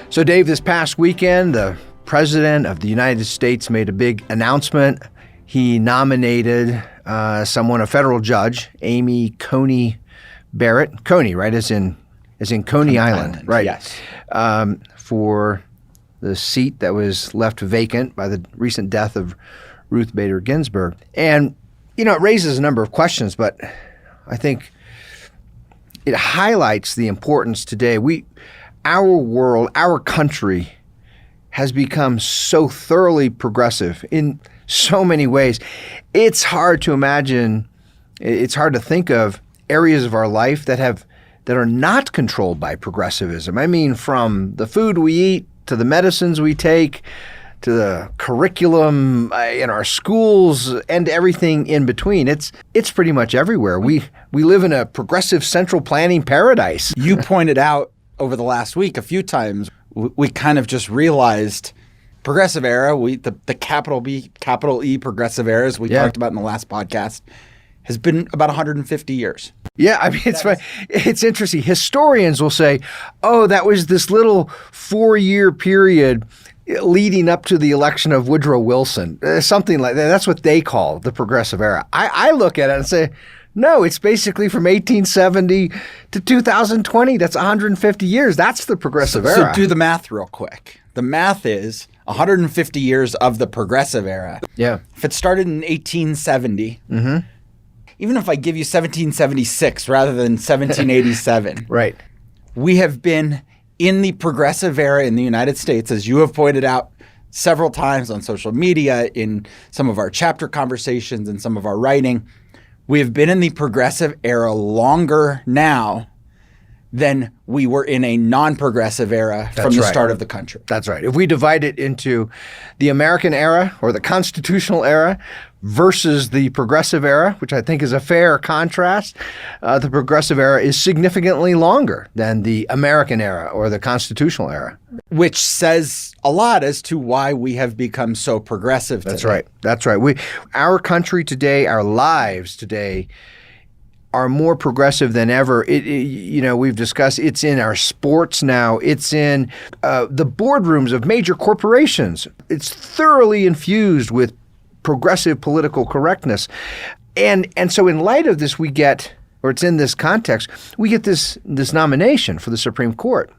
So, Dave, this past weekend, the President of the United States made a big announcement. He nominated a federal judge, Amy Coney Barrett. Coney, right, as in Coney Island, right? Yes. For the seat that was left vacant by the recent death of Ruth Bader Ginsburg. And, it raises a number of questions, but I think it highlights the importance today. Our world, our country has become so thoroughly progressive in so many ways. It's hard to imagine, it's hard to think of areas of our life that are not controlled by progressivism. I mean, from the food we eat to the medicines we take to the curriculum in our schools and everything in between. It's pretty much everywhere. We live in a progressive central planning paradise. You pointed out over the last week a few times, we kind of just realized progressive era, the capital B, capital E progressive era, as we talked about in the last podcast, has been about 150 years. Yeah, I mean, it's interesting. Historians will say, oh, that was this little 4-year period leading up to the election of Woodrow Wilson, something like that. That's what they call the progressive era. I look at it and say, no, it's basically from 1870 to 2020. That's 150 years. That's the progressive era. So do the math real quick. The math is 150 years of the progressive era. Yeah. If it started in 1870, even if I give you 1776 rather than 1787, right, we have been in the progressive era in the United States, as you have pointed out several times on social media, in some of our chapter conversations and some of our writing. We have been in the progressive era longer now than we were in a non-progressive era from the start of the country. That's right. If we divide it into the American era or the constitutional era versus the progressive era, which I think is a fair contrast, the progressive era is significantly longer than the American era or the constitutional era. Which says a lot as to why we have become so progressive today. That's right. That's right. Our country today, our lives today, are more progressive than ever. We've discussed it's in our sports now. It's in the boardrooms of major corporations. It's thoroughly infused with progressive political correctness. And so in light of this, it's in this context, we get this nomination for the Supreme Court.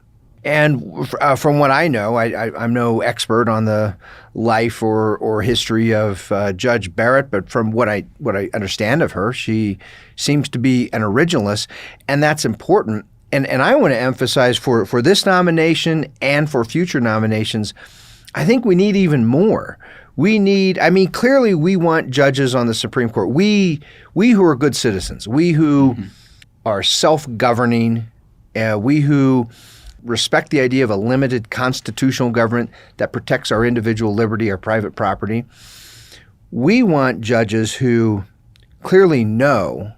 And from what I know, I'm no expert on the life or history of Judge Barrett, but from what I understand of her, she seems to be an originalist, and that's important. And I want to emphasize for this nomination and for future nominations, I think we need even more. Clearly we want judges on the Supreme Court. We who are good citizens, we who are self-governing, we who respect the idea of a limited constitutional government that protects our individual liberty, our private property. We want judges who clearly know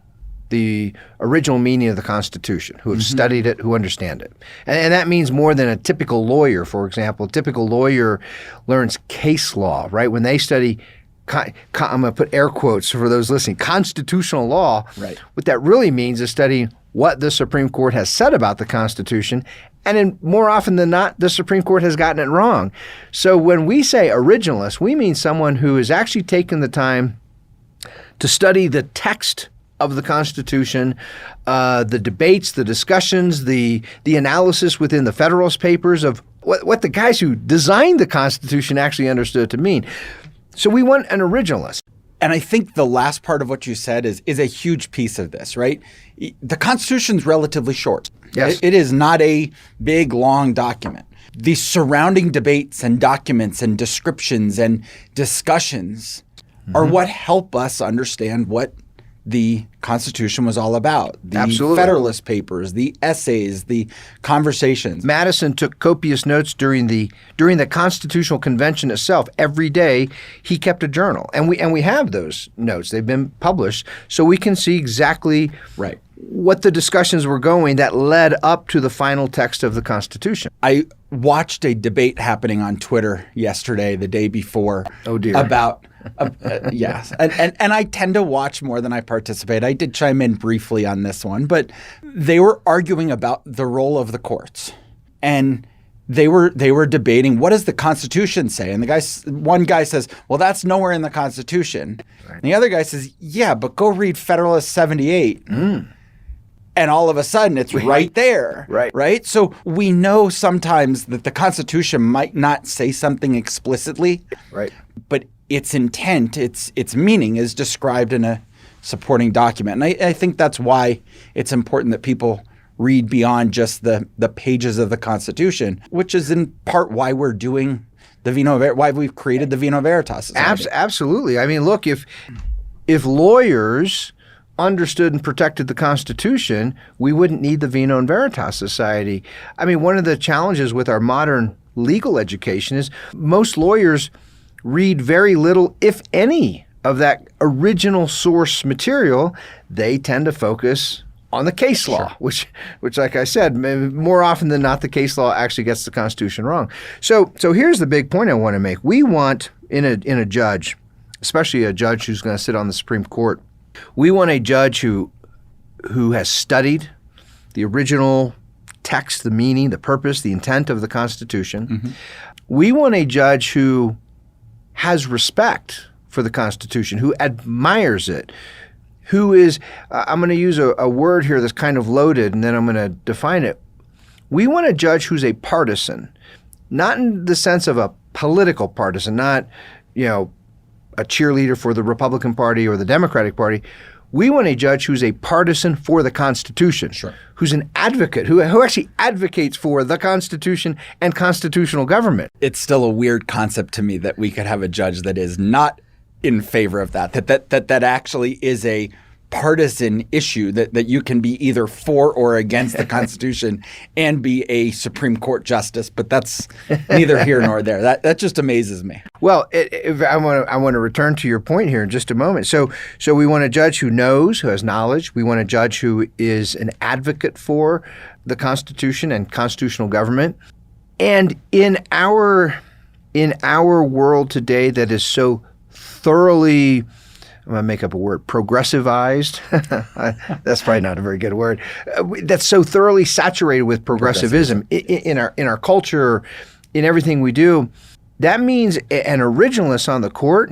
the original meaning of the Constitution, who have studied it, who understand it. And that means more than a typical lawyer, for example. A typical lawyer learns case law, right? When they study, I'm going to put air quotes for those listening, constitutional law, right. What that really means is studying what the Supreme Court has said about the Constitution, and more often than not, the Supreme Court has gotten it wrong. So when we say originalist, we mean someone who has actually taken the time to study the text of the Constitution, the debates, the discussions, the analysis within the Federalist Papers of what the guys who designed the Constitution actually understood to mean. So we want an originalist. And I think the last part of what you said is a huge piece of this, right? The Constitution's relatively short. Yes. It is not a big, long document. The surrounding debates and documents and descriptions and discussions are what help us understand what the Constitution was all about. The Absolutely. Federalist Papers, the essays, the conversations. Madison took copious notes during the Constitutional Convention itself. Every day he kept a journal, and we have those notes. They've been published, so we can see exactly right what the discussions were going that led up to the final text of the Constitution. I watched a debate happening on Twitter yesterday, the day before. Oh dear. About yes, and I tend to watch more than I participate. I did chime in briefly on this one, but they were arguing about the role of the courts. And they were debating, what does the Constitution say? And one guy says, well, that's nowhere in the Constitution. Right. And the other guy says, yeah, but go read Federalist 78. And all of a sudden, it's right there. Right. So we know sometimes that the Constitution might not say something explicitly. Right. But its intent, its meaning is described in a supporting document. And I think that's why it's important that people read beyond just the pages of the Constitution, which is in part why we're doing why we've created the Vino Veritas Society. Absolutely. I mean, look, if lawyers understood and protected the Constitution, we wouldn't need the Vino and Veritas Society. I mean, one of the challenges with our modern legal education is most lawyers read very little, if any, of that original source material. They tend to focus on the case law, which, like I said, more often than not, the case law actually gets the Constitution wrong. So here's the big point I want to make. We want in a judge, especially a judge who's going to sit on the Supreme Court, we want a judge who has studied the original text, the meaning, the purpose, the intent of the Constitution. We want a judge who has respect for the Constitution, who admires it, who is, I'm going to use a word here that's kind of loaded, and then I'm going to define it. We want a judge who's a partisan, not in the sense of a political partisan, not, a cheerleader for the Republican Party or the Democratic Party. We want a judge who's a partisan for the Constitution, who's an advocate, who actually advocates for the Constitution and constitutional government. It's still a weird concept to me that we could have a judge that is not in favor of that actually is a partisan issue, that you can be either for or against the Constitution and be a Supreme Court justice, but that's neither here nor there. That just amazes me. Well, I want to return to your point here in just a moment. So we want a judge who knows, who has knowledge. We want a judge who is an advocate for the Constitution and constitutional government. And in our world today that is so thoroughly, I'm going to make up a word, progressivized. That's probably not a very good word. That's so thoroughly saturated with progressivism in our culture, in everything we do. That means an originalist on the court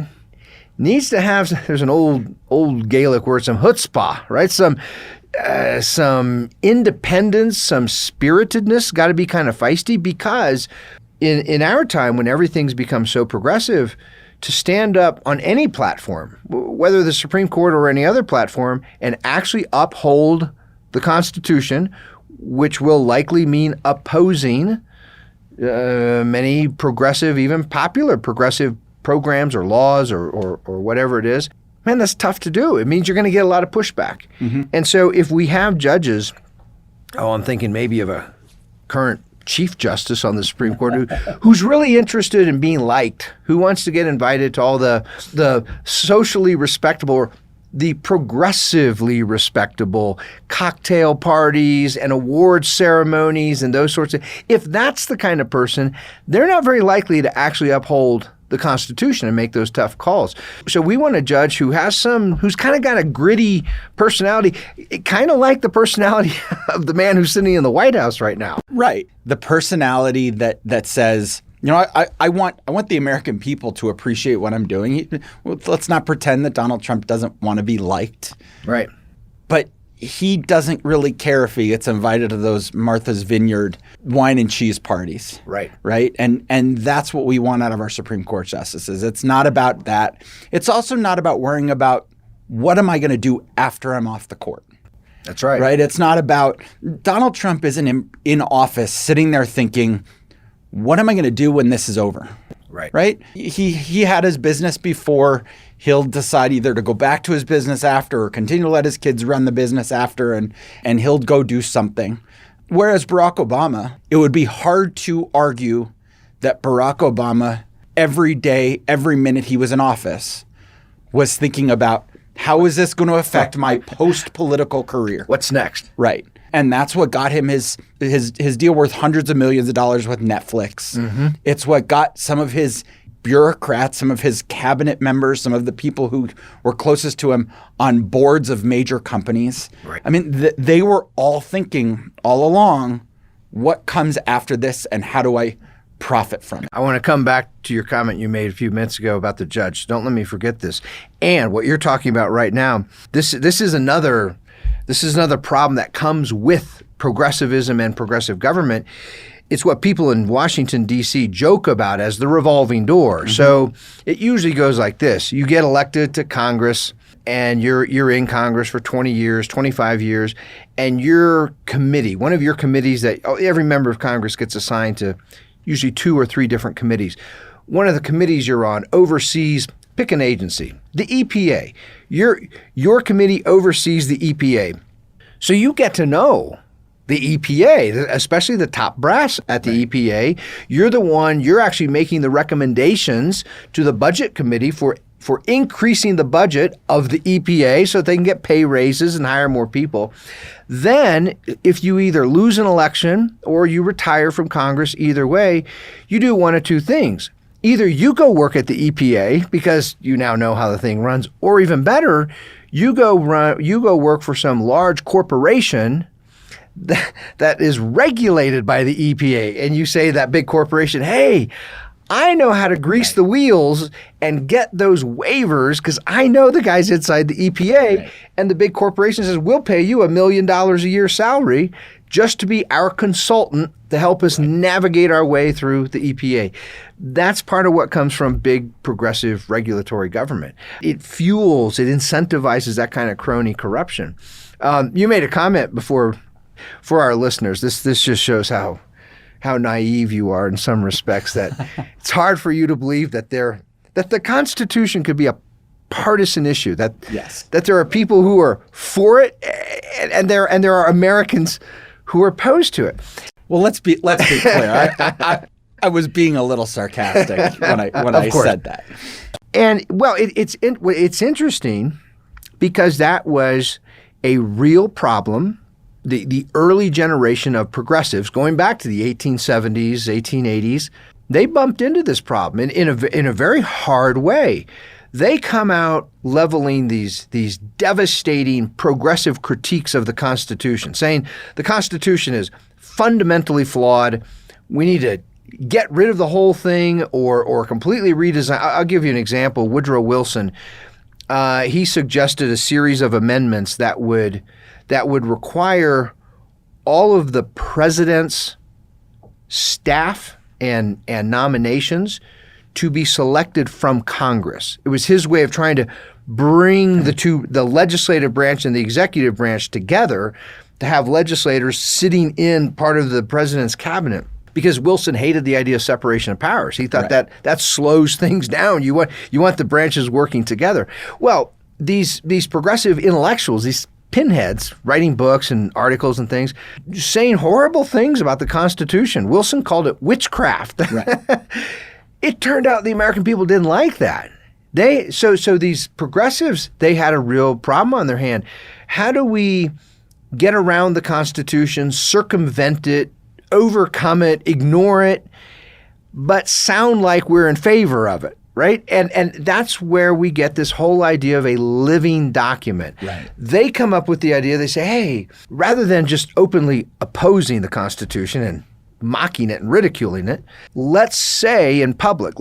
needs to have, there's an old Gaelic word, some chutzpah, right? Some independence, some spiritedness, got to be kind of feisty, because in our time when everything's become so progressive, to stand up on any platform, whether the Supreme Court or any other platform, and actually uphold the Constitution, which will likely mean opposing many progressive, even popular progressive programs or laws or whatever it is, man, that's tough to do. It means you're going to get a lot of pushback. And so if we have judges, I'm thinking maybe of a current Chief Justice on the Supreme Court who's really interested in being liked, who wants to get invited to all the socially respectable, the progressively respectable cocktail parties and award ceremonies and those sorts of. If that's the kind of person, they're not very likely to actually uphold the Constitution and make those tough calls. So we want a judge who's kind of got a gritty personality, kind of like the personality of the man who's sitting in the White House right now. Right. The personality that says, I want the American people to appreciate what I'm doing. Let's not pretend that Donald Trump doesn't want to be liked. Right. But he doesn't really care if he gets invited to those Martha's Vineyard wine and cheese parties. Right. Right. And that's what we want out of our Supreme Court justices. It's not about that. It's also not about worrying about what am I going to do after I'm off the court. That's right. Right. It's not about Donald Trump isn't in office sitting there thinking, what am I going to do when this is over? Right. Right. He had his business before. He'll decide either to go back to his business after or continue to let his kids run the business after, and he'll go do something. Whereas Barack Obama, it would be hard to argue that Barack Obama every day, every minute he was in office was thinking about how is this going to affect my post-political career? What's next? Right. And that's what got him his deal worth hundreds of millions of dollars with Netflix. Mm-hmm. It's what got some of his bureaucrats, some of his cabinet members, some of the people who were closest to him on boards of major companies. Right. I mean, they were all thinking all along, What comes after this, and how do I profit from it? I want to come back to your comment you made a few minutes ago about the judge. Don't let me forget this. And what you're talking about right now, this is another problem that comes with progressivism and progressive government. It's what people in Washington, D.C. joke about as the revolving door. Mm-hmm. So it usually goes like this. You get elected to Congress, and you're in Congress for 20 years, 25 years, and your committee, one of your committees that every member of Congress gets assigned to usually 2 or 3 different committees. One of the committees you're on oversees, pick an agency, the EPA. Your committee oversees the EPA. So you get to know the EPA, especially the top brass at the EPA. You're actually making the recommendations to the budget committee for increasing the budget of the EPA so that they can get pay raises and hire more people. Then, if you either lose an election or you retire from Congress, either way, you do one of 2 things. Either you go work at the EPA because you now know how the thing runs, or even better, you go work for some large corporation that is regulated by the EPA, and you say to that big corporation, hey, I know how to grease the wheels and get those waivers because I know the guys inside the EPA. Right. And the big corporation says, we'll pay you $1 million a year salary just to be our consultant to help us navigate our way through the EPA. That's part of what comes from big progressive regulatory government. It incentivizes that kind of crony corruption. You made a comment before for our listeners. This just shows how naive you are in some respects, that it's hard for you to believe that the Constitution could be a partisan issue, that there are people who are for it and there are Americans who are opposed to it. Well, let's be clear. I was being a little sarcastic when I said that. And well, it's interesting because that was a real problem. The early generation of progressives, going back to the 1870s, 1880s, they bumped into this problem in a very hard way. They come out leveling these devastating progressive critiques of the Constitution, saying the Constitution is fundamentally flawed. We need to get rid of the whole thing or completely redesign. I'll give you an example. Woodrow Wilson, he suggested a series of amendments that would require all of the president's staff and nominations to be selected from Congress. It was his way of trying to bring the legislative branch and the executive branch together to have legislators sitting in part of the president's cabinet. Because Wilson hated the idea of separation of powers. He thought that slows things down. You want the branches working together. Well, these progressive intellectuals, these pinheads writing books and articles and things, saying horrible things about the Constitution. Wilson called it witchcraft. Right. It turned out the American people didn't like that. So these progressives, they had a real problem on their hand. How do we get around the Constitution, circumvent it, overcome it, ignore it, but sound like we're in favor of it? Right? And that's where we get this whole idea of a living document. Right. They come up with the idea, they say, hey, rather than just openly opposing the Constitution and mocking it and ridiculing it, let's say in public,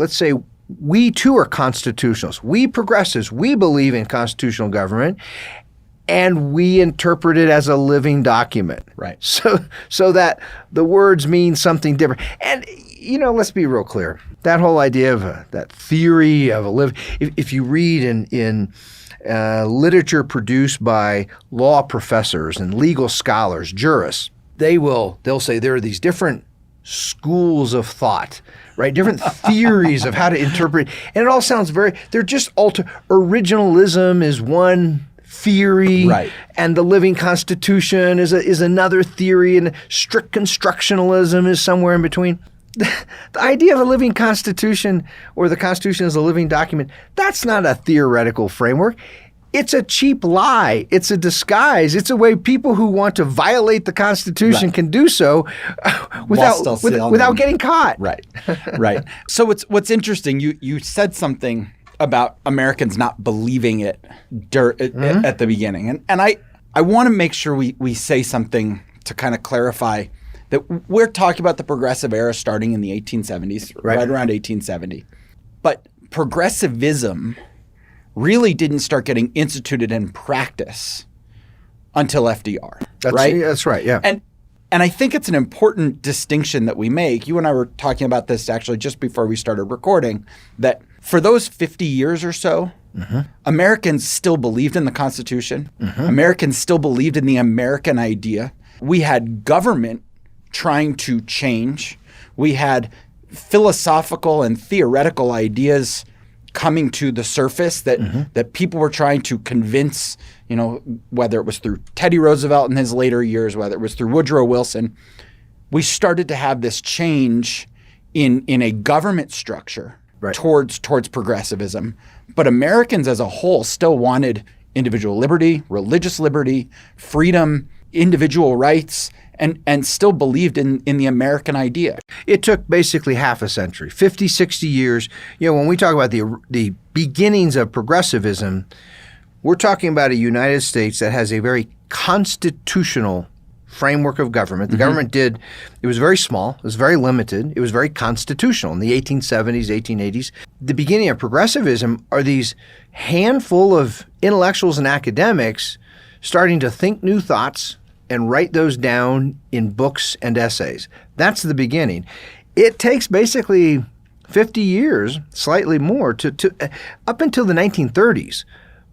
we too are constitutionalists. We progressives, we believe in constitutional government, and we interpret it as a living document. Right. So that the words mean something different. And let's be real clear. That whole idea of that theory of a live, if you read in literature produced by law professors and legal scholars, jurists, they'll say there are these different schools of thought, right? Different theories of how to interpret, and it all sounds they're just originalism is one theory, right, and the living Constitution is another theory, and strict constructionalism is somewhere in between. The idea of a living Constitution or the Constitution as a living document, that's not a theoretical framework. It's a cheap lie. It's a disguise. It's a way people who want to violate the Constitution can do so without getting caught. Right, right. So what's interesting, you said something about Americans not believing it at the beginning. And I want to make sure we say something to kind of clarify that we're talking about the progressive era starting in the 1870s, right around 1870. But progressivism really didn't start getting instituted in practice until FDR, right? That's right, yeah. And I think it's an important distinction that we make. You and I were talking about this actually just before we started recording, that for those 50 years or so, Americans still believed in the Constitution. Americans still believed in the American idea. We had government trying to change. We had philosophical and theoretical ideas coming to the surface that people were trying to convince, whether it was through Teddy Roosevelt in his later years, whether it was through Woodrow Wilson. We started to have this change in a government structure towards progressivism. But Americans as a whole still wanted individual liberty, religious liberty, freedom, individual rights, and still believed in the American idea. It took basically half a century, 50, 60 years. When we talk about the beginnings of progressivism, we're talking about a United States that has a very constitutional framework of government. The government it was very small, it was very limited, it was very constitutional in the 1870s, 1880s. The beginning of progressivism are these handful of intellectuals and academics starting to think new thoughts and write those down in books and essays. That's the beginning. It takes basically 50 years, slightly more, to up until the 1930s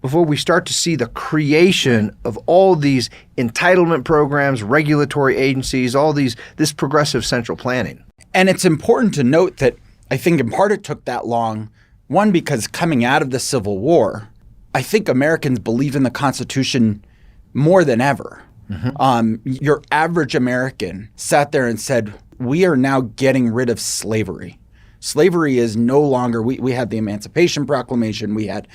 before we start to see the creation of all these entitlement programs, regulatory agencies, this progressive central planning. And it's important to note that I think in part it took that long, one, because coming out of the Civil War, I think Americans believe in the Constitution more than ever. Your average American sat there and said, we are now getting rid of slavery. Slavery is no longer, we had the Emancipation Proclamation, we had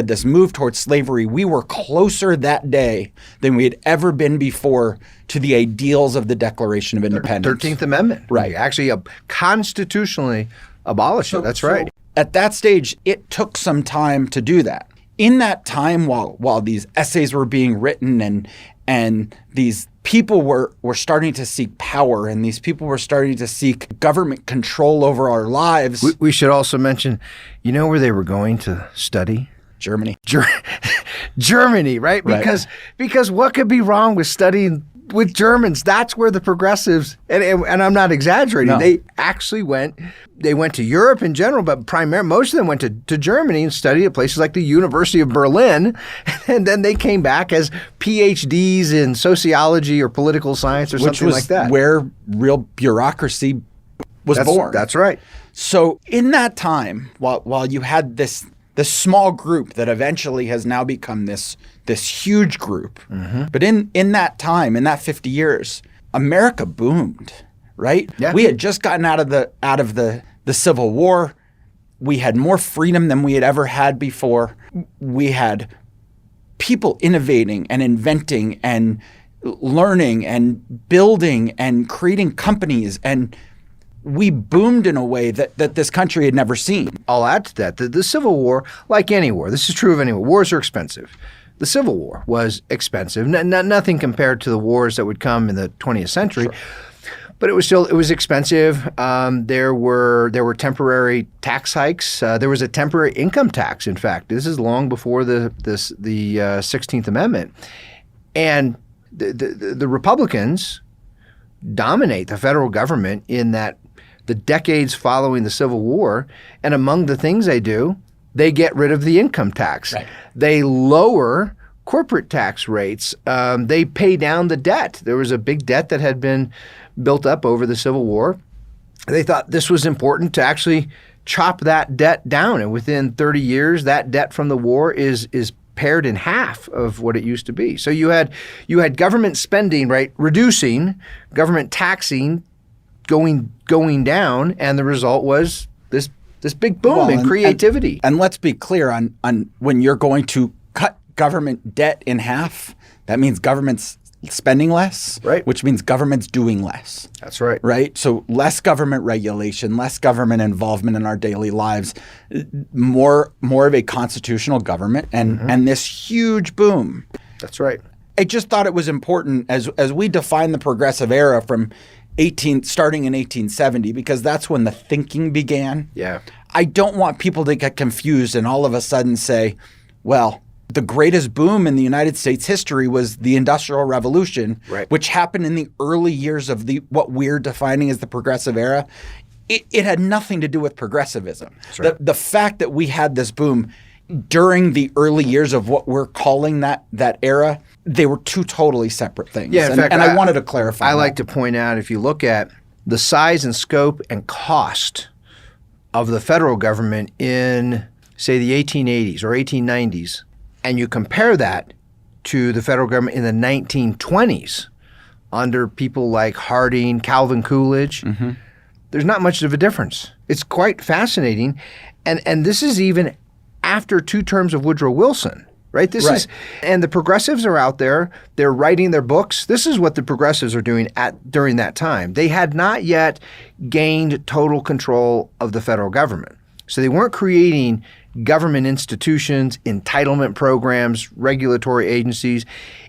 this move towards slavery. We were closer that day than we had ever been before to the ideals of the Declaration of Independence. 13th Amendment. Right. Actually, constitutionally abolish it. That's right. At that stage, it took some time to do that. In that time, while these essays were being written and these people were starting to seek power, and these people were starting to seek government control over our lives. We should also mention, where they were going to study? Germany. Germany, right? Because what could be wrong with studying with Germans? That's where the progressives, and I'm not exaggerating, they actually went to Europe in general, but most of them went to Germany and studied at places like the University of Berlin, and then they came back as PhDs in sociology or political science or something like that. Where real bureaucracy was born. That's right. So in that time, while you had this small group that eventually has now become this huge group, but in that time, in that 50 years, America boomed, right? Yeah. We had just gotten out of the Civil War. We had more freedom than we had ever had before. We had people innovating and inventing and learning and building and creating companies, and we boomed in a way that this country had never seen. I'll add to that. The Civil War, like any war, this is true of any war, wars are expensive. The Civil War was expensive. Nothing compared to the wars that would come in the 20th century. Sure. But it was expensive. There were temporary tax hikes. There was a temporary income tax. In fact, this is long before the 16th Amendment, and the Republicans dominate the federal government in that the decades following the Civil War, and among the things they do, they get rid of the income tax. Right. They lower corporate tax rates. They pay down the debt. There was a big debt that had been built up over the Civil War. They thought this was important to actually chop that debt down, and within 30 years, that debt from the war is pared in half of what it used to be. So you had government spending, right, reducing, government taxing going down, and the result was this big boom in creativity. And let's be clear on when you're going to cut government debt in half, that means government's spending less, right, which means government's doing less. That's right. Right? So less government regulation, less government involvement in our daily lives, more of a constitutional government, and this huge boom. That's right. I just thought it was important as we define the progressive era from starting in 1870, because that's when the thinking began. Yeah. I don't want people to get confused and all of a sudden say, well, the greatest boom in the United States history was the Industrial Revolution, Right. which happened in the early years of what we're defining as the progressive era. It had nothing to do with progressivism. right. The fact that we had this boom during the early years of what we're calling that era, they were two totally separate things. Yeah, in fact, I wanted to clarify I that. like to point out, if you look at the size and scope and cost of the federal government in, say, the 1880s or 1890s, and you compare that to the federal government in the 1920s under people like Harding, Calvin Coolidge, there's not much of a difference. It's quite fascinating. And this is even after 2 terms of Woodrow Wilson, right? And the progressives are out there. They're writing their books. This is what the progressives are doing during that time. They had not yet gained total control of the federal government. So they weren't creating government institutions, entitlement programs, regulatory agencies.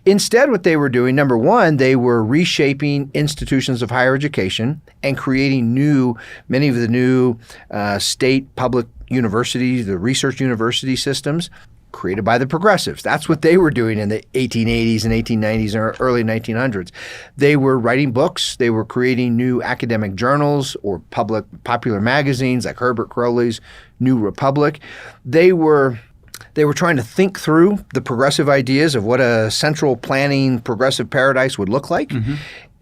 Instead, what they were doing, number one, they were reshaping institutions of higher education and creating many of the new state public universities, the research university systems created by the progressives. That's what they were doing in the 1880s and 1890s and early 1900s. They were writing books. They were creating new academic journals or popular magazines like Herbert Crowley's New Republic. They were trying to think through the progressive ideas of what a central planning progressive paradise would look like.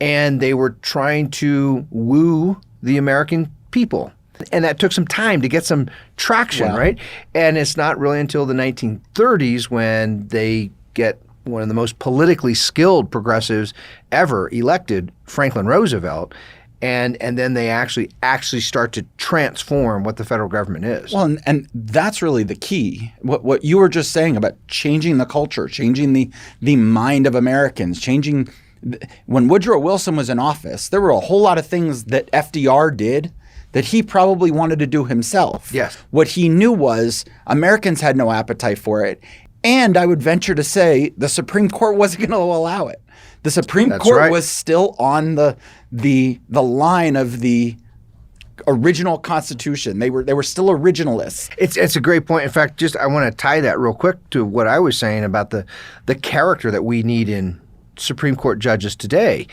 And they were trying to woo the American people. And that took some time to get some traction, right? And it's not really until the 1930s when they get one of the most politically skilled progressives ever elected, Franklin Roosevelt, and then they actually start to transform what the federal government is. Well, and that's really the key. What you were just saying about changing the culture, changing the mind of Americans, changing – when Woodrow Wilson was in office, there were a whole lot of things that FDR did that he probably wanted to do himself. Yes. What he knew was Americans had no appetite for it. And I would venture to say the Supreme Court wasn't going to allow it. The Supreme Court was still on the line of the original Constitution. They were still originalists. It's a great point. In fact, I want to tie that real quick to what I was saying about the character that we need in Supreme Court judges today.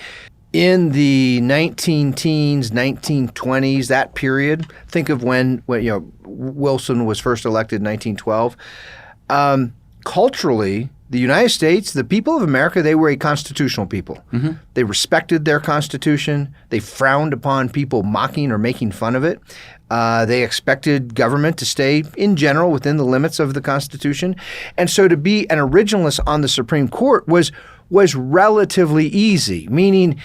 In the 19-teens, 1920s, that period, think of when Wilson was first elected in 1912. Culturally, the United States, the people of America, they were a constitutional people. They respected their Constitution. They frowned upon people mocking or making fun of it. They expected government to stay, in general, within the limits of the Constitution. And so to be an originalist on the Supreme Court was relatively easy, meaning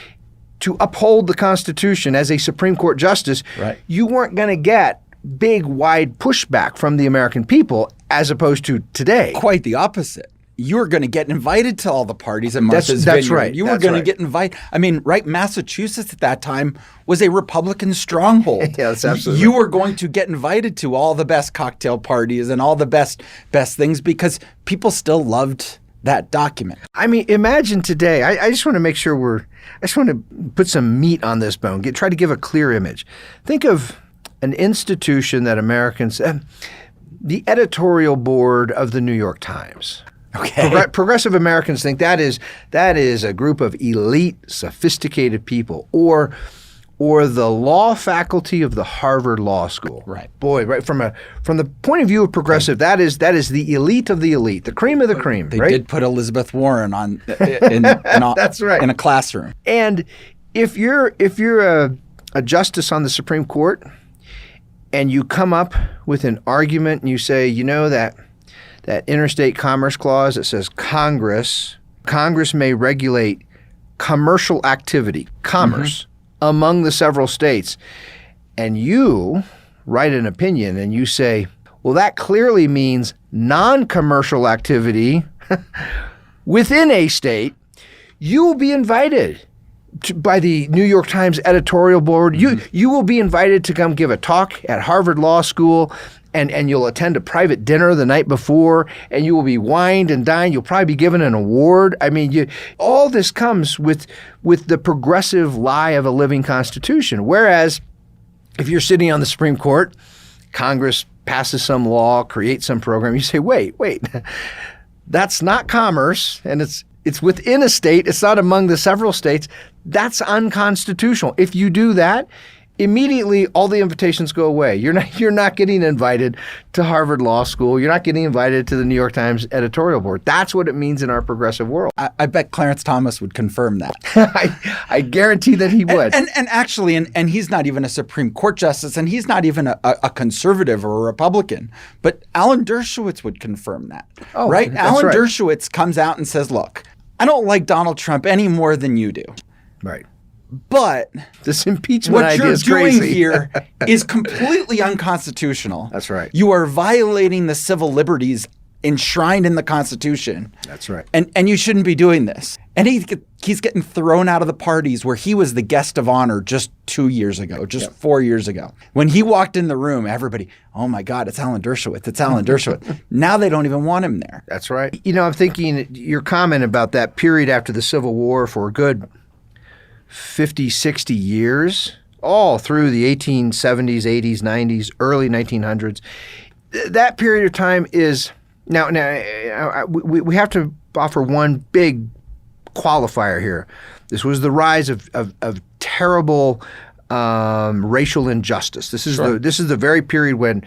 to uphold the Constitution as a Supreme Court justice, you weren't going to get big, wide pushback from the American people as opposed to today. Quite the opposite. You were going to get invited to all the parties in Martha's Vineyard. That's right. You were going to get invited. I mean, Massachusetts at that time was a Republican stronghold. Yeah, that's absolutely You were going to get invited to all the best cocktail parties and all the best things because people still loved that document. I mean, imagine today. I just want to make sure I just want to put some meat on this bone. Try to give a clear image. Think of an institution that Americans, the editorial board of the New York Times. Okay. Progressive Americans think that is a group of elite, sophisticated people, or the law faculty of the Harvard Law School. Right. Boy, right from the point of view of progressive, that is the elite of the elite, the cream of the cream. They right? did put Elizabeth Warren on that's right. in a classroom. And if you're a justice on the Supreme Court, and you come up with an argument and you say, that interstate commerce clause that says Congress may regulate commercial activity, commerce, among the several states, and you write an opinion and you say, well, that clearly means non-commercial activity within a state, you will be invited by the New York Times editorial board. You will be invited to come give a talk at Harvard Law School, and you'll attend a private dinner the night before, and you will be wined and dined. You'll probably be given an award. I mean, all this comes with the progressive lie of a living constitution. Whereas if you're sitting on the Supreme Court, Congress passes some law, creates some program, you say, wait, that's not commerce, and it's within a state. It's not among the several states. That's unconstitutional. If you do that, immediately all the invitations go away. You're not getting invited to Harvard Law School. You're not getting invited to the New York Times editorial board. That's what it means in our progressive world. I bet Clarence Thomas would confirm that. I guarantee that he would. And actually, and he's not even a Supreme Court justice, and he's not even a conservative or a Republican. But Alan Dershowitz would confirm that. Oh, right? That's Alan right. Dershowitz comes out and says, look, I don't like Donald Trump any more than you do. Right. But this impeachment what idea you're is doing crazy. here is completely unconstitutional. That's right. You are violating the civil liberties enshrined in the Constitution. That's right. And you shouldn't be doing this. And he's getting thrown out of the parties where he was the guest of honor just 2 years ago, just 4 years ago. When he walked in the room, everybody, oh my God, it's Alan Dershowitz. It's Alan Dershowitz. Now they don't even want him there. That's right. I'm thinking your comment about that period after the Civil War for a good 50, 60 years, all through the 1870s, 80s, 90s, early 1900s. That period of time is now we have to offer one big qualifier here. This was the rise of terrible racial injustice. This is the very period when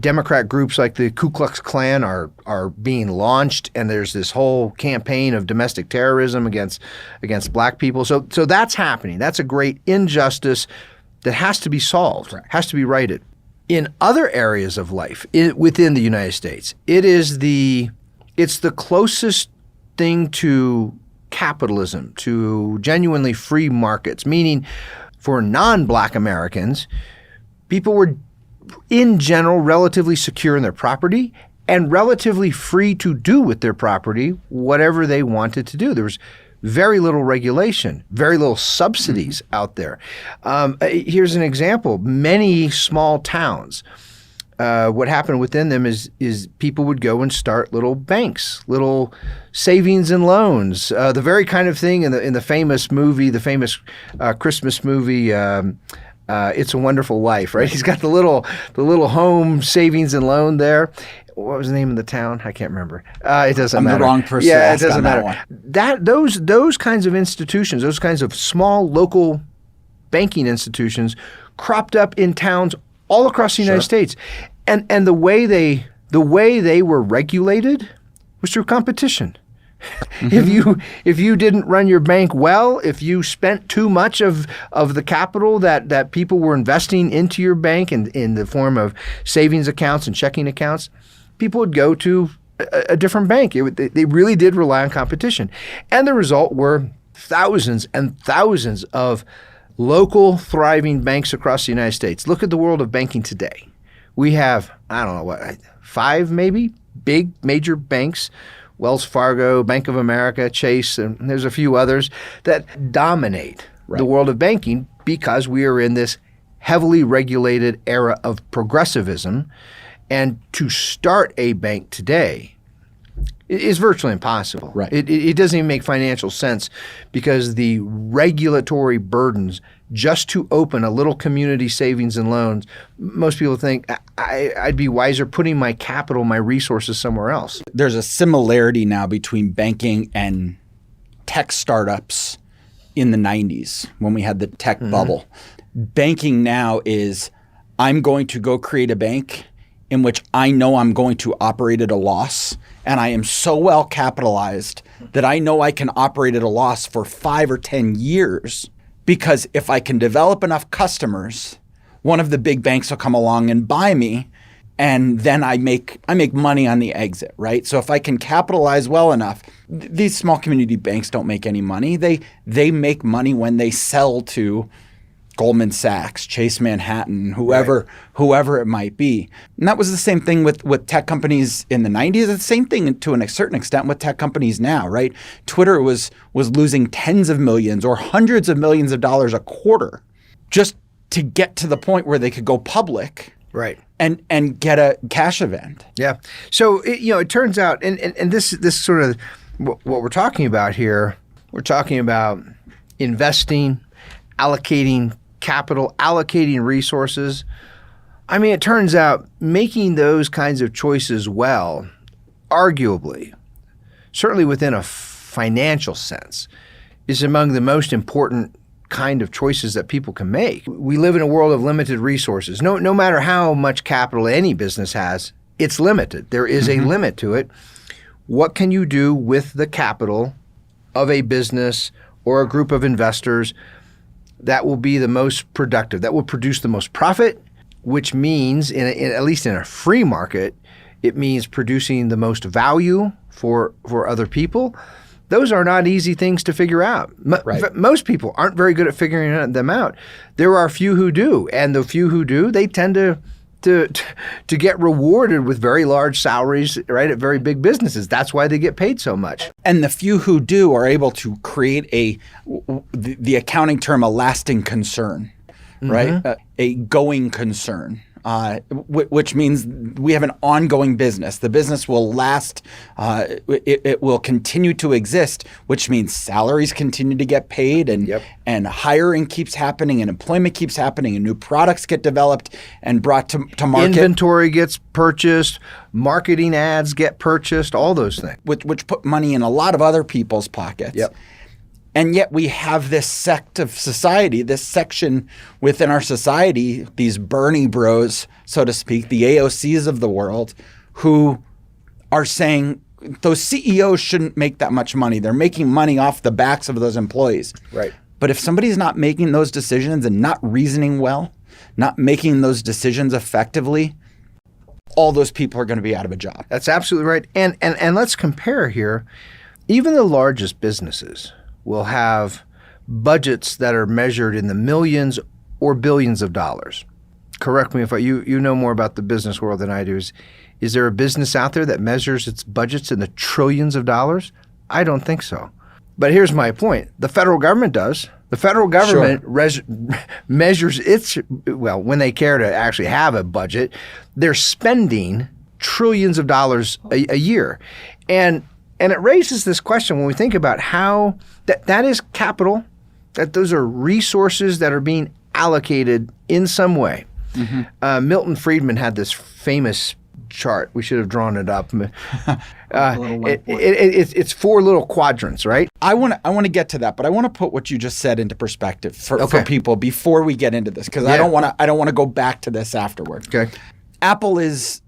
Democrat groups like the Ku Klux Klan are being launched, and there's this whole campaign of domestic terrorism against black people. So that's happening. That's a great injustice that has to be solved, has to be righted. In other areas of life within the United States, it's the closest thing to capitalism, to genuinely free markets, meaning for non-black Americans, people were in general relatively secure in their property and relatively free to do with their property whatever they wanted to do. There was very little regulation, very little subsidies out there. Here's an example. Many small towns, what happened within them is people would go and start little banks, little savings and loans, the very kind of thing in the famous Christmas movie, It's a Wonderful Life, right? He's got the little home savings and loan there. What was the name of the town? I can't remember. It doesn't matter. I'm the wrong person. Yeah, to it ask doesn't on matter. That one. Those kinds of institutions, those kinds of small local banking institutions, cropped up in towns all across the United States, and the way they were regulated was through competition. If you didn't run your bank well, if you spent too much of the capital that people were investing into your bank in the form of savings accounts and checking accounts, people would go to a different bank. They really did rely on competition. And the result were thousands and thousands of local thriving banks across the United States. Look at the world of banking today. We have, 5 maybe, big major banks, Wells Fargo, Bank of America, Chase, and there's a few others that dominate the world of banking because we are in this heavily regulated era of progressivism. And to start a bank today is virtually impossible. Right. It doesn't even make financial sense because the regulatory burdens just to open a little community savings and loans, most people think I'd be wiser putting my capital, my resources somewhere else. There's a similarity now between banking and tech startups in the 90s when we had the tech bubble. Banking now is I'm going to go create a bank in which I know I'm going to operate at a loss, and I am so well capitalized that I know I can operate at a loss for 5 or 10 years because if I can develop enough customers, one of the big banks will come along and buy me, and then I make money on the exit, right? So if I can capitalize well enough, these small community banks don't make any money. They make money when they sell to Goldman Sachs, Chase Manhattan, whoever it might be. And that was the same thing with tech companies in the 90s. It's the same thing to a certain extent with tech companies now, right? Twitter was losing tens of millions or hundreds of millions of dollars a quarter just to get to the point where they could go public. Right. And get a cash event. Yeah. So, it turns out, and this sort of what we're talking about here, we're talking about investing, allocating capital, allocating resources. I mean, it turns out making those kinds of choices well, arguably, certainly within a financial sense, is among the most important kind of choices that people can make. We live in a world of limited resources. No matter how much capital any business has, it's limited. There is a limit to it. What can you do with the capital of a business or a group of investors that will be the most productive, that will produce the most profit, which means, at least in a free market, it means producing the most value for other people. Those are not easy things to figure out. Right. Most people aren't very good at figuring them out. There are a few who do, and the few who do, they tend to get rewarded with very large salaries, right, at very big businesses. That's why they get paid so much. And the few who do are able to create the accounting term, a lasting concern, right? A going concern. Which means we have an ongoing business. The business will last. It will continue to exist, which means salaries continue to get paid, and hiring keeps happening, and employment keeps happening, and new products get developed and brought to market. Inventory gets purchased, marketing ads get purchased, all those things. Which put money in a lot of other people's pockets. Yep. And yet we have this sect of society, this section within our society, these Bernie bros, so to speak, the AOCs of the world, who are saying those CEOs shouldn't make that much money. They're making money off the backs of those employees. Right. But if somebody's not making those decisions and not reasoning well, not making those decisions effectively, all those people are going to be out of a job. That's absolutely right. And let's compare here. Even the largest businesses will have budgets that are measured in the millions or billions of dollars. Correct me if you know more about the business world than I do. Is there a business out there that measures its budgets in the trillions of dollars? I don't think so. But here's my point. The federal government does. The federal government measures its, when they care to actually have a budget, they're spending trillions of dollars a year. And it raises this question when we think about how that is capital, that those are resources that are being allocated in some way. Milton Friedman had this famous chart. We should have drawn it up. It's four little quadrants, right? I want to get to that, but I want to put what you just said into perspective for people before we get into this, because I don't want to go back to this afterward. Okay. Apple is,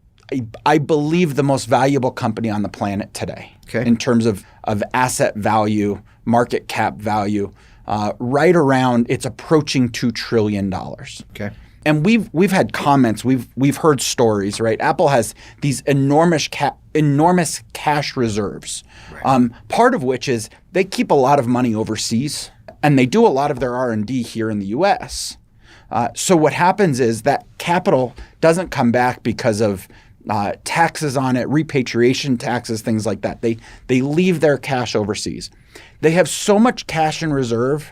I believe, the most valuable company on the planet today. Okay. In terms of asset value, market cap value, right around, it's approaching $2 trillion. Okay. And we've had comments, we've heard stories, right? Apple has these enormous cash reserves. Right. Part of which is they keep a lot of money overseas, and they do a lot of their R&D here in the U.S. So what happens is that capital doesn't come back because of taxes on it, repatriation taxes, things like that. They leave their cash overseas. They have so much cash in reserve.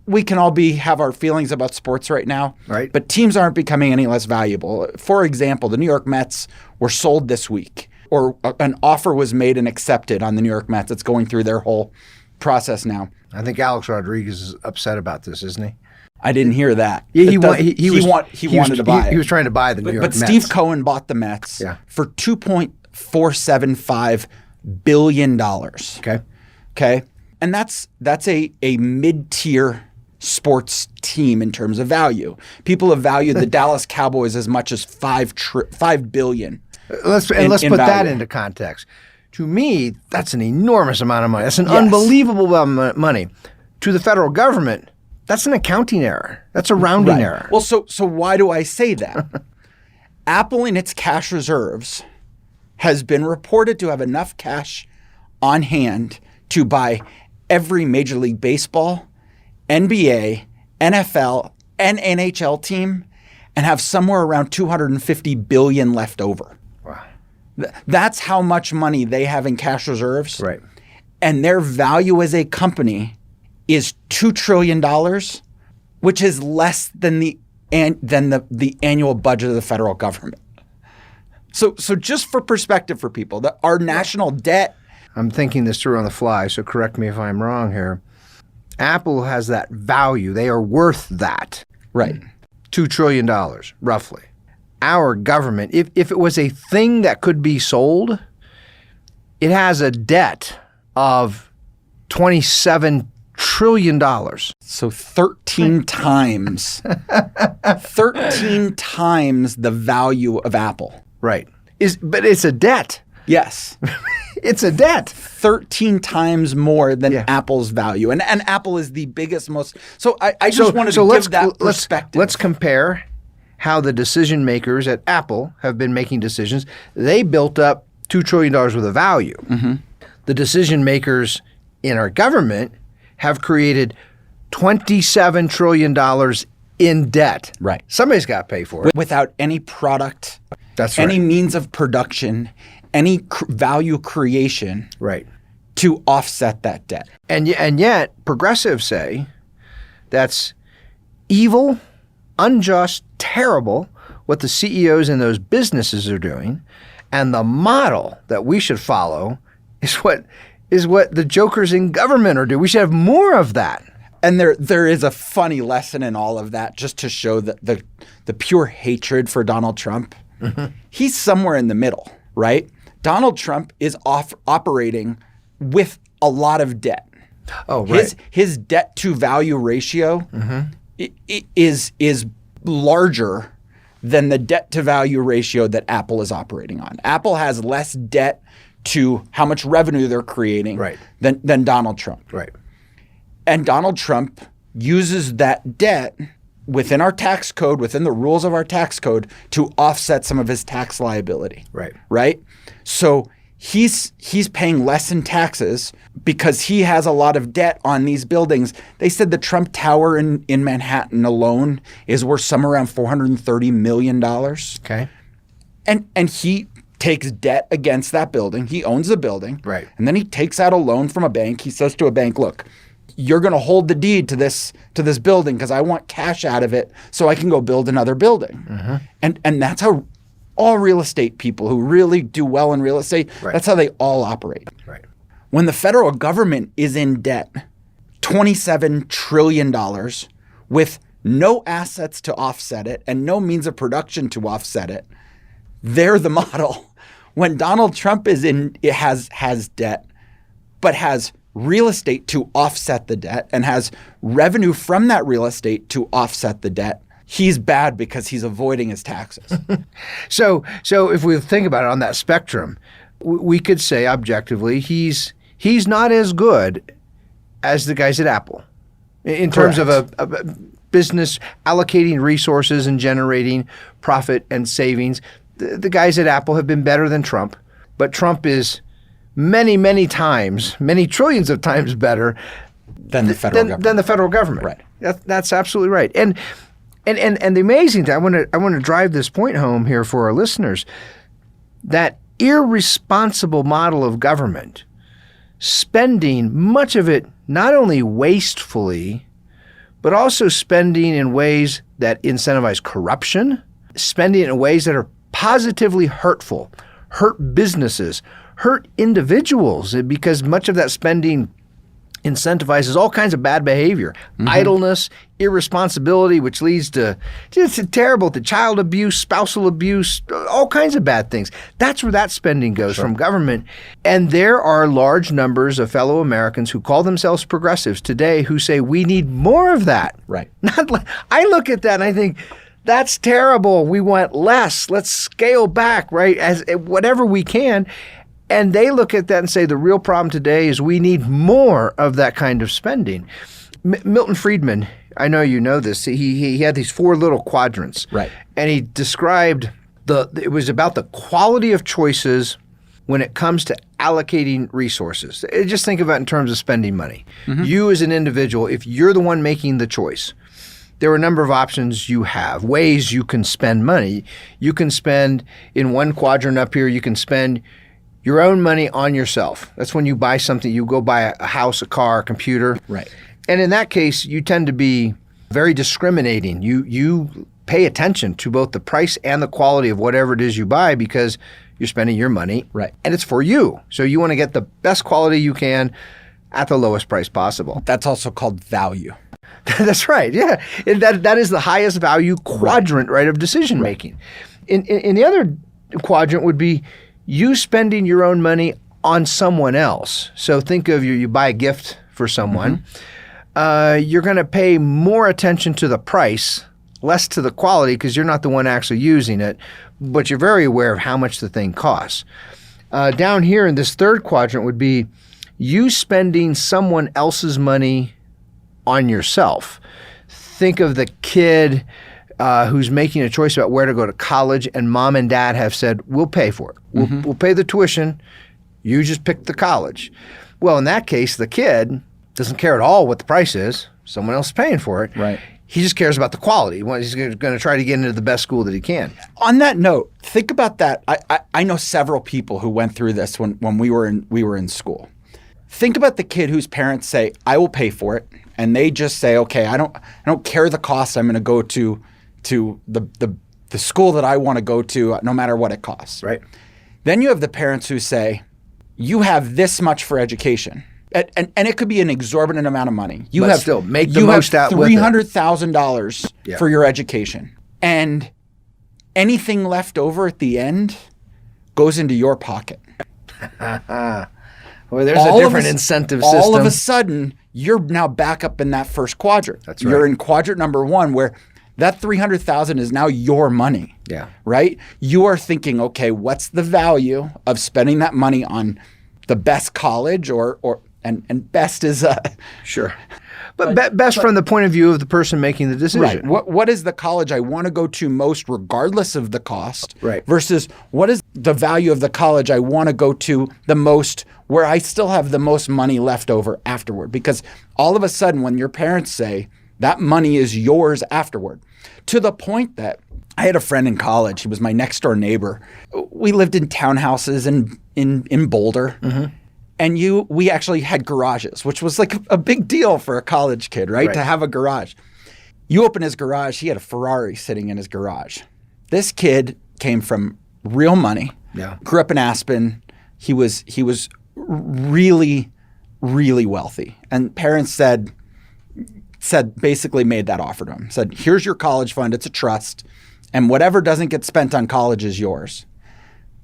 We can all have our feelings about sports right now, right? But teams aren't becoming any less valuable. For example, the New York Mets were sold this week, or an offer was made and accepted on the New York Mets. It's going through their whole process now. I think Alex Rodriguez is upset about this, isn't he? I didn't hear that. Yeah, he wanted to buy it. He was trying to buy the New York Mets. But Steve Cohen bought the Mets for $2.475 billion. Okay. And that's a mid-tier sports team in terms of value. People have valued the Dallas Cowboys as much as $5 billion. Let's put that into context. To me, that's an enormous amount of money. That's an unbelievable amount of money. To the federal government, that's an accounting error. That's a rounding error. Well, so why do I say that? Apple, in its cash reserves, has been reported to have enough cash on hand to buy every Major League Baseball, NBA, NFL, an NHL team and have somewhere around $250 billion left over. Wow. That's how much money they have in cash reserves. Right. And their value as a company is $2 trillion, which is less than the annual budget of the federal government. So just for perspective for people, our national debt. I'm thinking this through on the fly, so correct me if I'm wrong here. Apple has that value. They are worth that. Right. $2 trillion, roughly. Our government, if it was a thing that could be sold, it has a debt of $27 trillion. So 13 times, 13 times the value of Apple. Right. But it's a debt. Yes. It's a debt. 13 times more than Apple's value. And Apple is the biggest, most. So I just wanted to give that perspective. Let's compare how the decision makers at Apple have been making decisions. They built up $2 trillion worth of value. Mm-hmm. The decision makers in our government have created $27 trillion in debt. Right. Somebody's got to pay for it. Without any product, That's right. any means of production, any value creation Right. to offset that debt. And yet, progressives say that's evil, unjust, terrible what the CEOs in those businesses are doing, and the model that we should follow is what the jokers in government are doing. We should have more of that. And there is a funny lesson in all of that, just to show that the pure hatred for Donald Trump. Mm-hmm. He's somewhere in the middle, right? Donald Trump is operating with a lot of debt. Oh, right. His debt to value ratio is larger than the debt to value ratio that Apple is operating on. Apple has less debt to how much revenue they're creating than Donald Trump. Right. And Donald Trump uses that debt within our tax code, within the rules of our tax code, to offset some of his tax liability. Right. Right? So he's paying less in taxes because he has a lot of debt on these buildings. They said the Trump Tower in Manhattan alone is worth somewhere around $430 million. Okay. And he takes debt against that building. He owns the building. Right. And then he takes out a loan from a bank. He says to a bank, look, you're going to hold the deed to this building because I want cash out of it so I can go build another building. Mm-hmm. And that's how all real estate people who really do well in real estate, that's how they all operate. Right. When the federal government is in debt, $27 trillion with no assets to offset it and no means of production to offset it, they're the model. When Donald Trump has debt, but has real estate to offset the debt and has revenue from that real estate to offset the debt, he's bad because he's avoiding his taxes. So if we think about it on that spectrum, we could say objectively he's not as good as the guys at Apple in terms of a business allocating resources and generating profit and savings. The guys at Apple have been better than Trump, but Trump is many, many times, many trillions of times better than the federal government. Right. That's absolutely right. And the amazing thing, I want to drive this point home here for our listeners, that irresponsible model of government, spending much of it not only wastefully, but also spending in ways that incentivize corruption, spending in ways that are positively hurtful, hurt businesses, hurt individuals, because much of that spending incentivizes all kinds of bad behavior, idleness, irresponsibility, which leads to just terrible, to child abuse, spousal abuse, all kinds of bad things. That's where that spending goes from government. And there are large numbers of fellow Americans who call themselves progressives today who say we need more of that. Right. I look at that and I think, that's terrible. We want less. Let's scale back, right? As whatever we can. And they look at that and say the real problem today is we need more of that kind of spending. Milton Friedman, I know you know this. He had these 4 little quadrants. Right. And he described it was about the quality of choices when it comes to allocating resources. Just think about it in terms of spending money. Mm-hmm. You as an individual, if you're the one making the choice, there are a number of options you have, ways you can spend money. You can spend in one quadrant up here, you can spend your own money on yourself. That's when you buy something, you go buy a house, a car, a computer. Right. And in that case, you tend to be very discriminating. You pay attention to both the price and the quality of whatever it is you buy because you're spending your money. Right. And it's for you. So you want to get the best quality you can at the lowest price possible. That's also called value. That's right. Yeah. That is the highest value quadrant, right, of decision making. In the other quadrant would be you spending your own money on someone else. So think of you buy a gift for someone. You're going to pay more attention to the price, less to the quality because you're not the one actually using it, but you're very aware of how much the thing costs. Down here in this third quadrant would be you spending someone else's money on yourself. Think of the kid who's making a choice about where to go to college, and mom and dad have said, we'll pay for it. We'll pay the tuition. You just pick the college. Well, in that case, the kid doesn't care at all what the price is. Someone else is paying for it. Right. He just cares about the quality. He's going to try to get into the best school that he can. On that note, think about that. I know several people who went through this when we were in school. Think about the kid whose parents say, I will pay for it. And they just say, okay, I don't care the cost. I'm going to go to the school that I want to go to no matter what it costs. Right. Then you have the parents who say, you have this much for education. And it could be an exorbitant amount of money. You have still make the most out with it. $300,000 for your education. And anything left over at the end goes into your pocket. Well, there's a different incentive system. All of a sudden, you're now back up in that first quadrant. That's right. You're in quadrant number one where that $300,000 is now your money. Yeah. Right? You are thinking, okay, what's the value of spending that money on the best college and best is sure. But best from the point of view of the person making the decision. Right. What is the college I want to go to most regardless of the cost? Right. Versus what is the value of the college I want to go to the most where I still have the most money left over afterward? Because all of a sudden when your parents say that money is yours afterward, to the point that I had a friend in college. He was my next door neighbor. We lived in townhouses in Boulder. And we actually had garages, which was like a big deal for a college kid, right? To have a garage. You open his garage, he had a Ferrari sitting in his garage. This kid came from real money, grew up in Aspen. He was really, really wealthy. And parents said basically made that offer to him. Said, here's your college fund, it's a trust, and whatever doesn't get spent on college is yours.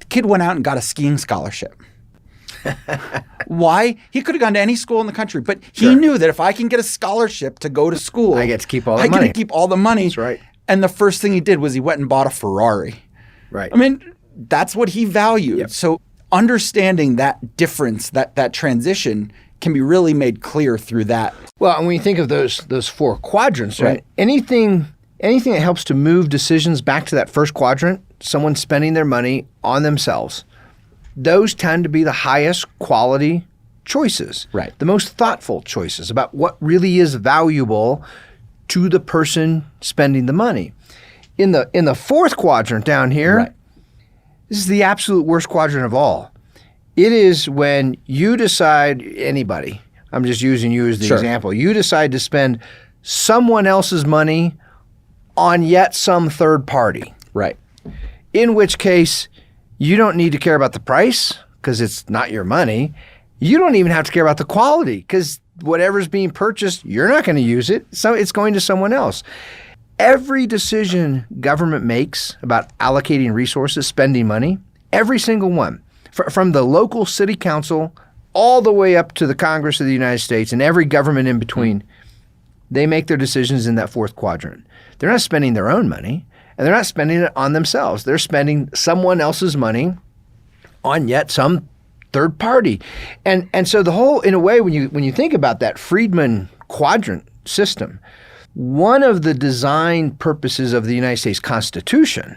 The kid went out and got a skiing scholarship. Why? He could have gone to any school in the country, but he knew that if I can get a scholarship to go to school, I get to keep all the money. I get to keep all the money. That's right. And the first thing he did was he went and bought a Ferrari. Right. I mean, that's what he valued. Yep. So understanding that difference, that transition can be really made clear through that. Well, and when you think of those four quadrants, right? Anything that helps to move decisions back to that first quadrant, someone spending their money on themselves, those tend to be the highest quality choices. Right. The most thoughtful choices about what really is valuable to the person spending the money. In the fourth quadrant down here, this is the absolute worst quadrant of all. It is when you decide, anybody, I'm just using you as the example, you decide to spend someone else's money on yet some third party. Right. In which case, you don't need to care about the price because it's not your money. You don't even have to care about the quality because whatever's being purchased, you're not going to use it. So it's going to someone else. Every decision government makes about allocating resources, spending money, every single one, from the local city council all the way up to the Congress of the United States and every government in between, they make their decisions in that fourth quadrant. They're not spending their own money. And they're not spending it on themselves. They're spending someone else's money on yet some third party. And so the whole, in a way, when you think about that Friedman quadrant system, one of the design purposes of the United States Constitution,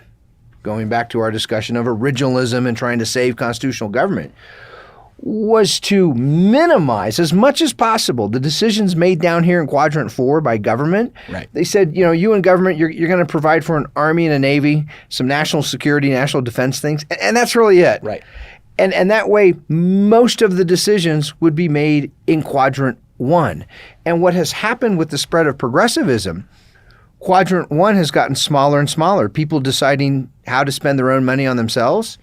going back to our discussion of originalism and trying to save constitutional government, was to minimize as much as possible the decisions made down here in Quadrant 4 by government. Right. They said, you in government, you're going to provide for an army and a navy, some national security, national defense things, and that's really it. Right. And that way, most of the decisions would be made in Quadrant 1. And what has happened with the spread of progressivism, Quadrant 1 has gotten smaller and smaller, people deciding how to spend their own money on themselves.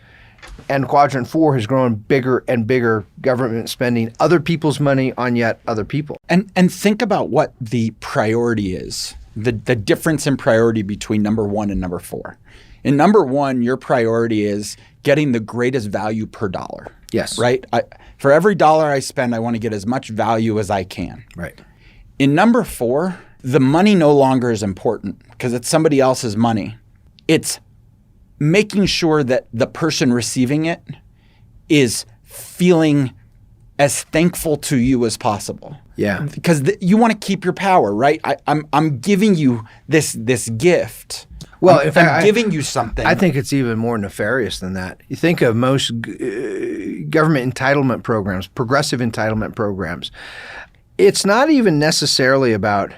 And Quadrant 4 has grown bigger and bigger, government spending other people's money on yet other people. And think about what the priority is, the difference in priority between number 1 and number 4. In number 1, your priority is getting the greatest value per dollar. Yes. Right? For every dollar I spend, I want to get as much value as I can. Right. In number 4, the money no longer is important because it's somebody else's money. It's making sure that the person receiving it is feeling as thankful to you as possible. Yeah. Because you want to keep your power, right? I'm giving you this gift. Well, I'm giving you something. I think it's even more nefarious than that. You think of most government entitlement programs, progressive entitlement programs. It's not even necessarily about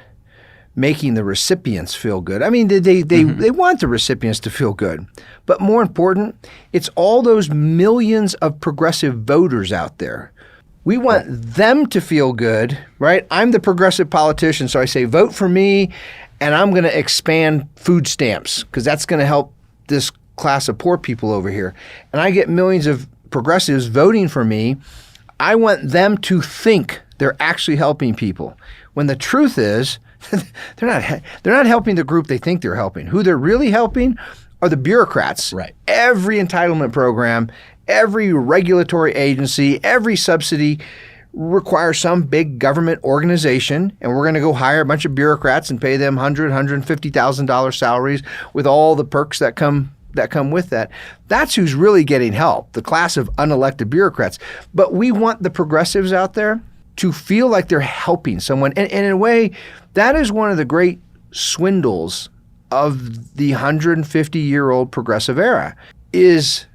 making the recipients feel good. I mean, they want the recipients to feel good. But more important, it's all those millions of progressive voters out there. We want them to feel good, right? I'm the progressive politician, so I say, vote for me, and I'm going to expand food stamps because that's going to help this class of poor people over here. And I get millions of progressives voting for me. I want them to think they're actually helping people, when the truth is they're not helping the group they think they're helping. Who they're really helping are the bureaucrats. Right. Every entitlement program, every regulatory agency, every subsidy requires some big government organization, and we're going to go hire a bunch of bureaucrats and pay them $150,000 salaries with all the perks that come with that. That's who's really getting help, the class of unelected bureaucrats. But we want the progressives out there to feel like they're helping someone. And in a way, that is one of the great swindles of the 150-year-old progressive era, is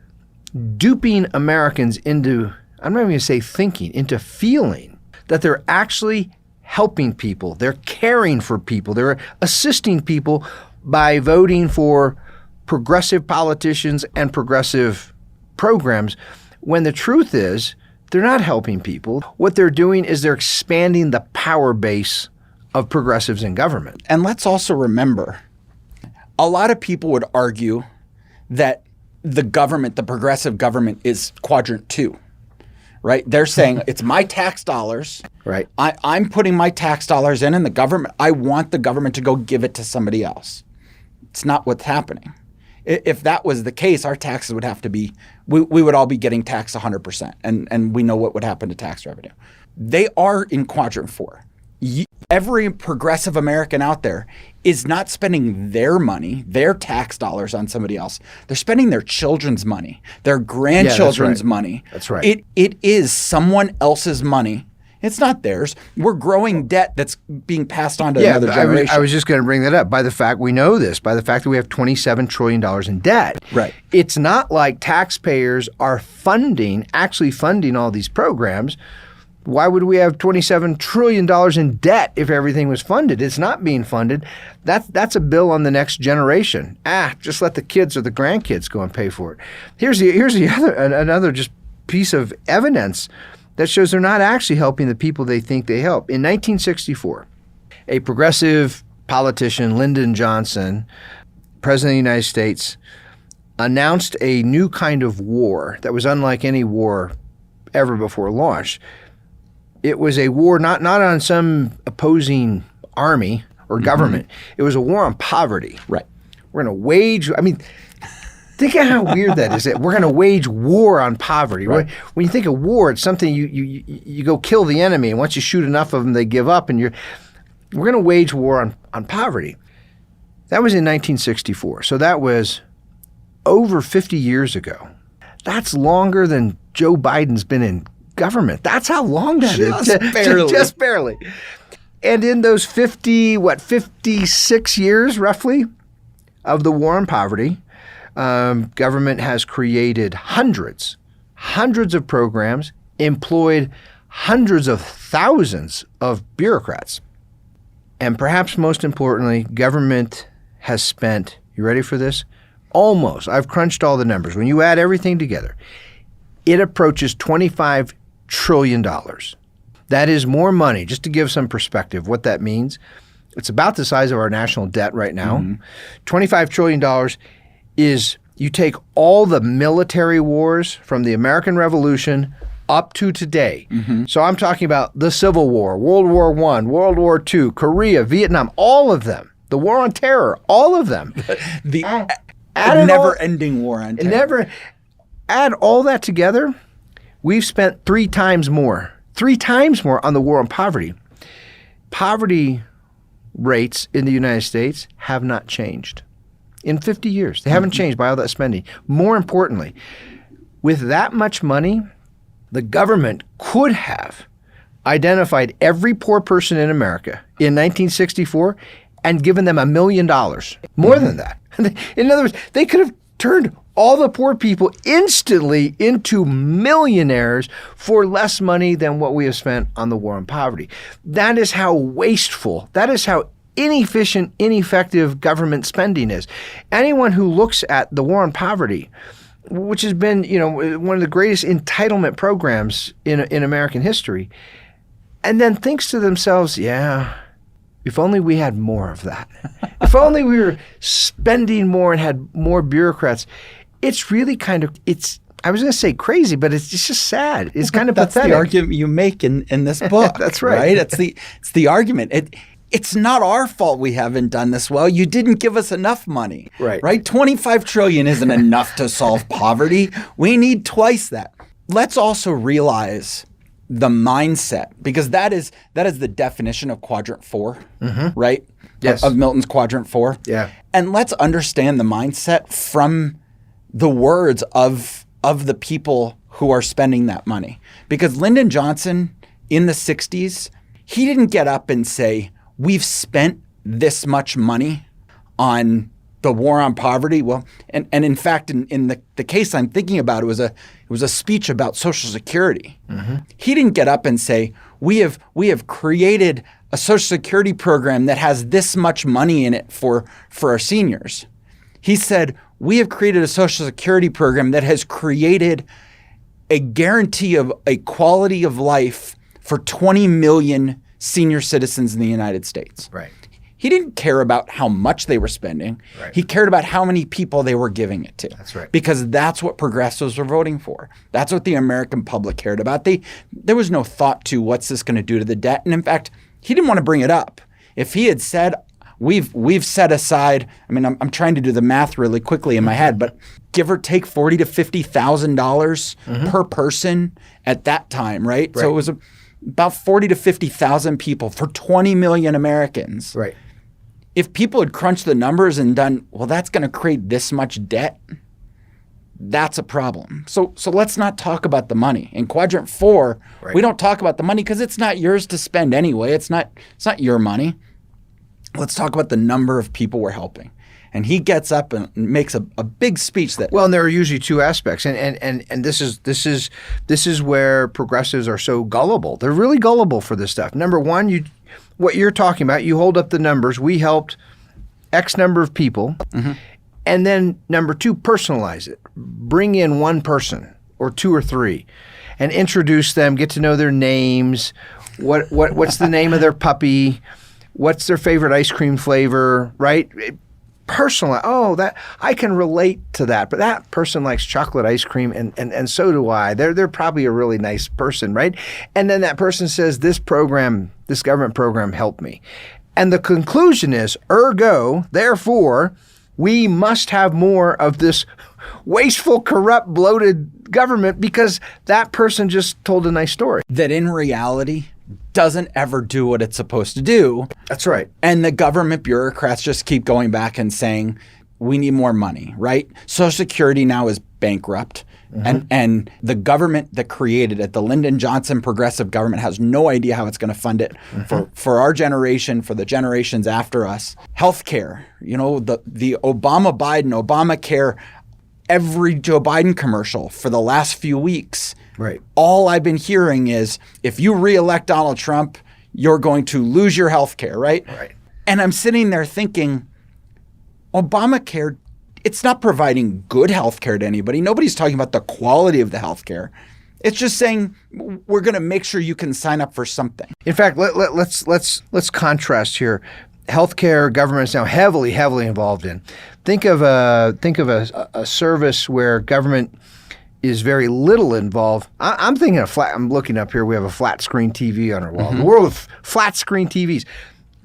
duping Americans into, I'm not even going to say thinking, into feeling that they're actually helping people. They're caring for people. They're assisting people by voting for progressive politicians and progressive programs, when the truth is they're not helping people. What they're doing is they're expanding the power base of progressives in government. And let's also remember, a lot of people would argue that the government, the progressive government, is Quadrant 2, right? They're saying it's my tax dollars. Right. I'm putting my tax dollars in, and the government, I want the government to go give it to somebody else. It's not what's happening. If that was the case, our taxes would have to be, we would all be getting taxed 100%. And we know what would happen to tax revenue. They are in Quadrant 4. Every progressive American out there is not spending their money, their tax dollars on somebody else. They're spending their children's money, their grandchildren's money. That's right. It is someone else's money. It's not theirs. We're growing debt that's being passed on to another generation. I was just going to bring that up by the fact we know this, by the fact that we have $27 trillion in debt. Right. It's not like taxpayers are actually funding all these programs. Why would we have $27 trillion in debt if everything was funded? It's not being funded. That's a bill on the next generation. Just let the kids or the grandkids go and pay for it. Here's another just piece of evidence that shows they're not actually helping the people they think they help. In 1964, a progressive politician, Lyndon Johnson, President of the United States, announced a new kind of war that was unlike any war ever before launched. It was a war not on some opposing army or government. It was a war on poverty. Right. We're going to wage, think of how weird that is. That we're going to wage war on poverty. Right. When you think of war, it's something you go kill the enemy, and once you shoot enough of them, they give up. And we're going to wage war on poverty. That was in 1964. So that was over 50 years ago. That's longer than Joe Biden's been in government. That's how long that is. Just barely. And in those 56 years roughly of the war on poverty, government has created hundreds of programs employed hundreds of thousands of bureaucrats. And perhaps most importantly, government has spent, you ready for this? Almost, I've crunched all the numbers. When you add everything together, it approaches $25 trillion. That is more money. Just to give some perspective, what that means, it's about the size of our national debt right now. $25 trillion is, you take all the military wars from the American Revolution up to today. So I'm talking about the Civil War, World War I, World War II, Korea, Vietnam, all of them. The War on Terror, all of them. The never-ending war on terror. Add all that together, we've spent 3 times more on the war on poverty. Poverty rates in the United States have not changed. In 50 years, they haven't changed by all that spending. More importantly, with that much money, the government could have identified every poor person in America in 1964 and given them $1 million. More than that. In other words, they could have turned all the poor people instantly into millionaires for less money than what we have spent on the war on poverty. That is how wasteful, that is how inefficient, ineffective government spending is. Anyone who looks at the war on poverty, which has been, one of the greatest entitlement programs in American history, and then thinks to themselves, yeah, if only we had more of that. If only we were spending more and had more bureaucrats. It's really kind of, I was going to say crazy, but it's just sad. It's kind of That's pathetic. the argument you make in this book. That's right. It's the argument. It's not our fault we haven't done this well. You didn't give us enough money. Right. 25 trillion isn't enough to solve poverty. We need twice that. Let's also realize the mindset, because that is the definition of quadrant 4, right? Yes. Of Milton's quadrant 4. Yeah. And let's understand the mindset from the words of the people who are spending that money. Because Lyndon Johnson in the 60s, he didn't get up and say, we've spent this much money on the war on poverty. Well, and in fact, in the case I'm thinking about, it was a speech about Social Security. He didn't get up and say, we have created a Social Security program that has this much money in it for our seniors. He said, we have created a Social Security program that has created a guarantee of a quality of life for 20 million senior citizens in the United States. Right. He didn't care about how much they were spending. Right. He cared about how many people they were giving it to. That's right. Because that's what progressives were voting for. That's what the American public cared about. There was no thought to what's this going to do to the debt. And in fact, he didn't want to bring it up. If he had said, we've set aside, I'm trying to do the math really quickly in my head, but give or take $40,000 to $50,000 per person at that time, right? So it was about 40 to 50,000 people for 20 million Americans. Right. If people had crunched the numbers and done, well, that's going to create this much debt, that's a problem. So let's not talk about the money. In quadrant 4, we don't talk about the money because it's not yours to spend anyway. It's not your money. Let's talk about the number of people we're helping. And he gets up and makes a big speech that. Well, and there are usually 2 aspects, and this is where progressives are so gullible. They're really gullible for this stuff. Number one, what you're talking about, you hold up the numbers. We helped X number of people, and then number 2, personalize it. Bring in one person or 2 or 3, and introduce them. Get to know their names. What's the name of their puppy? What's their favorite ice cream flavor? Right. Personal. Oh, that I can relate to that. But that person likes chocolate ice cream, and so do I. They're probably a really nice person, right? And then that person says, this government program helped me. And the conclusion is, ergo, therefore, we must have more of this wasteful, corrupt, bloated government because that person just told a nice story. That in reality doesn't ever do what it's supposed to do. That's right. And the government bureaucrats just keep going back and saying, we need more money, right? Social Security now is bankrupt. And the government that created it, the Lyndon Johnson progressive government, has no idea how it's going to fund it for our generation, for the generations after us. Healthcare, the Obama-Biden, Obamacare, every Joe Biden commercial for the last few weeks Right. All I've been hearing is if you reelect Donald Trump, you're going to lose your health care, right? Right. And I'm sitting there thinking, Obamacare, it's not providing good health care to anybody. Nobody's talking about the quality of the health care. It's just saying we're going to make sure you can sign up for something. In fact, let's contrast here. Healthcare, government is now heavily involved in. Think of a service where government is very little involved. I'm thinking of flat. I'm looking up here. We have a flat screen TV on our wall. The world of flat screen TVs.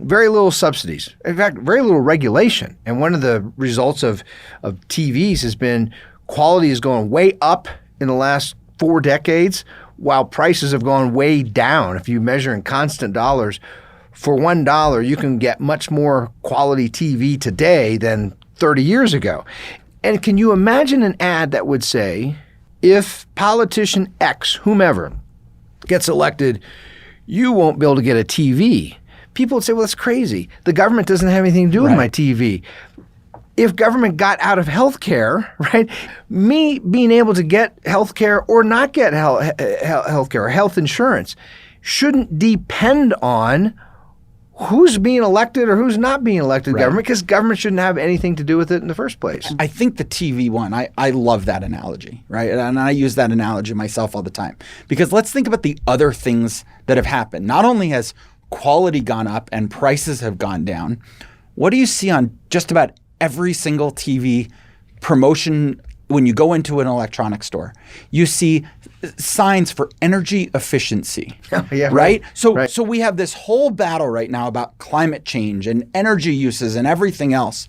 Very little subsidies. In fact, very little regulation. And one of the results of TVs has been quality is going way up in the last 4 decades, while prices have gone way down. If you measure in constant dollars, for $1, you can get much more quality TV today than 30 years ago. And can you imagine an ad that would say, if politician X, whomever, gets elected, you won't be able to get a TV? People would say, well, that's crazy. The government doesn't have anything to do with my TV. If government got out of health care, right, me being able to get health care or not get health care or health insurance shouldn't depend on who's being elected or who's not being elected to government, because government shouldn't have anything to do with it in the first place. I think the TV one, I love that analogy, right? And I use that analogy myself all the time. Because let's think about the other things that have happened. Not only has quality gone up and prices have gone down, what do you see on just about every single TV promotion when you go into an electronics store? You see signs for energy efficiency, yeah, right? So we have this whole battle right now about climate change and energy uses and everything else.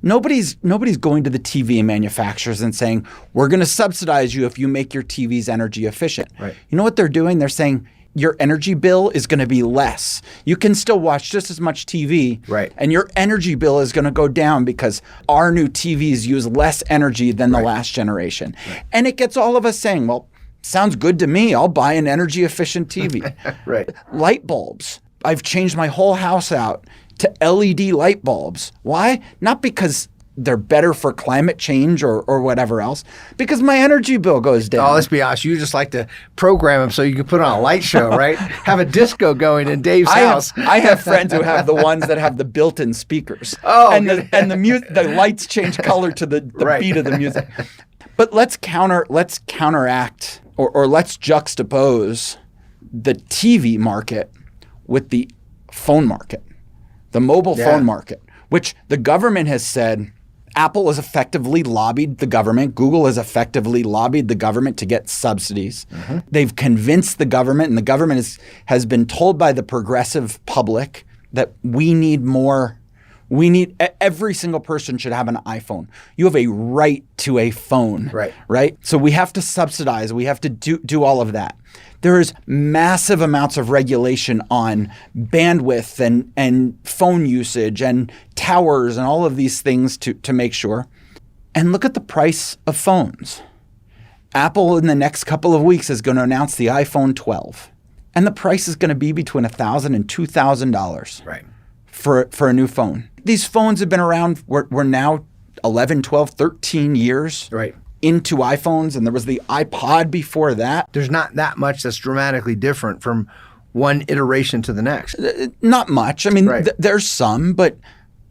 Nobody's going to the TV manufacturers and saying, we're going to subsidize you if you make your TVs energy efficient. Right. You know what they're doing? They're saying, your energy bill is going to be less. You can still watch just as much TV, right, and your energy bill is going to go down because our new TVs use less energy than the last generation. Right. And it gets all of us saying, well, sounds good to me. I'll buy an energy efficient TV. Right. Light bulbs. I've changed my whole house out to LED light bulbs. Why? Not because they're better for climate change or whatever else, because my energy bill goes down. Oh, let's be honest. You just like to program them so you can put on a light show, right? Have a disco going in Dave's house. I have friends who have the ones that have the built-in speakers. Oh, and the lights change color to the beat of the music. But let's counteract or let's juxtapose the TV market with the phone market, the mobile phone market, which the government has said. Apple has effectively lobbied the government. Google has effectively lobbied the government to get subsidies. Mm-hmm. They've convinced the government, and the government has been told by the progressive public that we need more. Every single person should have an iPhone. You have a right to a phone, right? So we have to subsidize. We have to do all of that. There is massive amounts of regulation on bandwidth and phone usage and towers and all of these things to make sure. And look at the price of phones. Apple in the next couple of weeks is going to announce the iPhone 12. And the price is going to be between $1,000 and $2,000 for a new phone. These phones have been around, we're now 11, 12, 13 years into iPhones, and there was the iPod before that. There's not that much that's dramatically different from one iteration to the next. Not much. I mean, there's some, but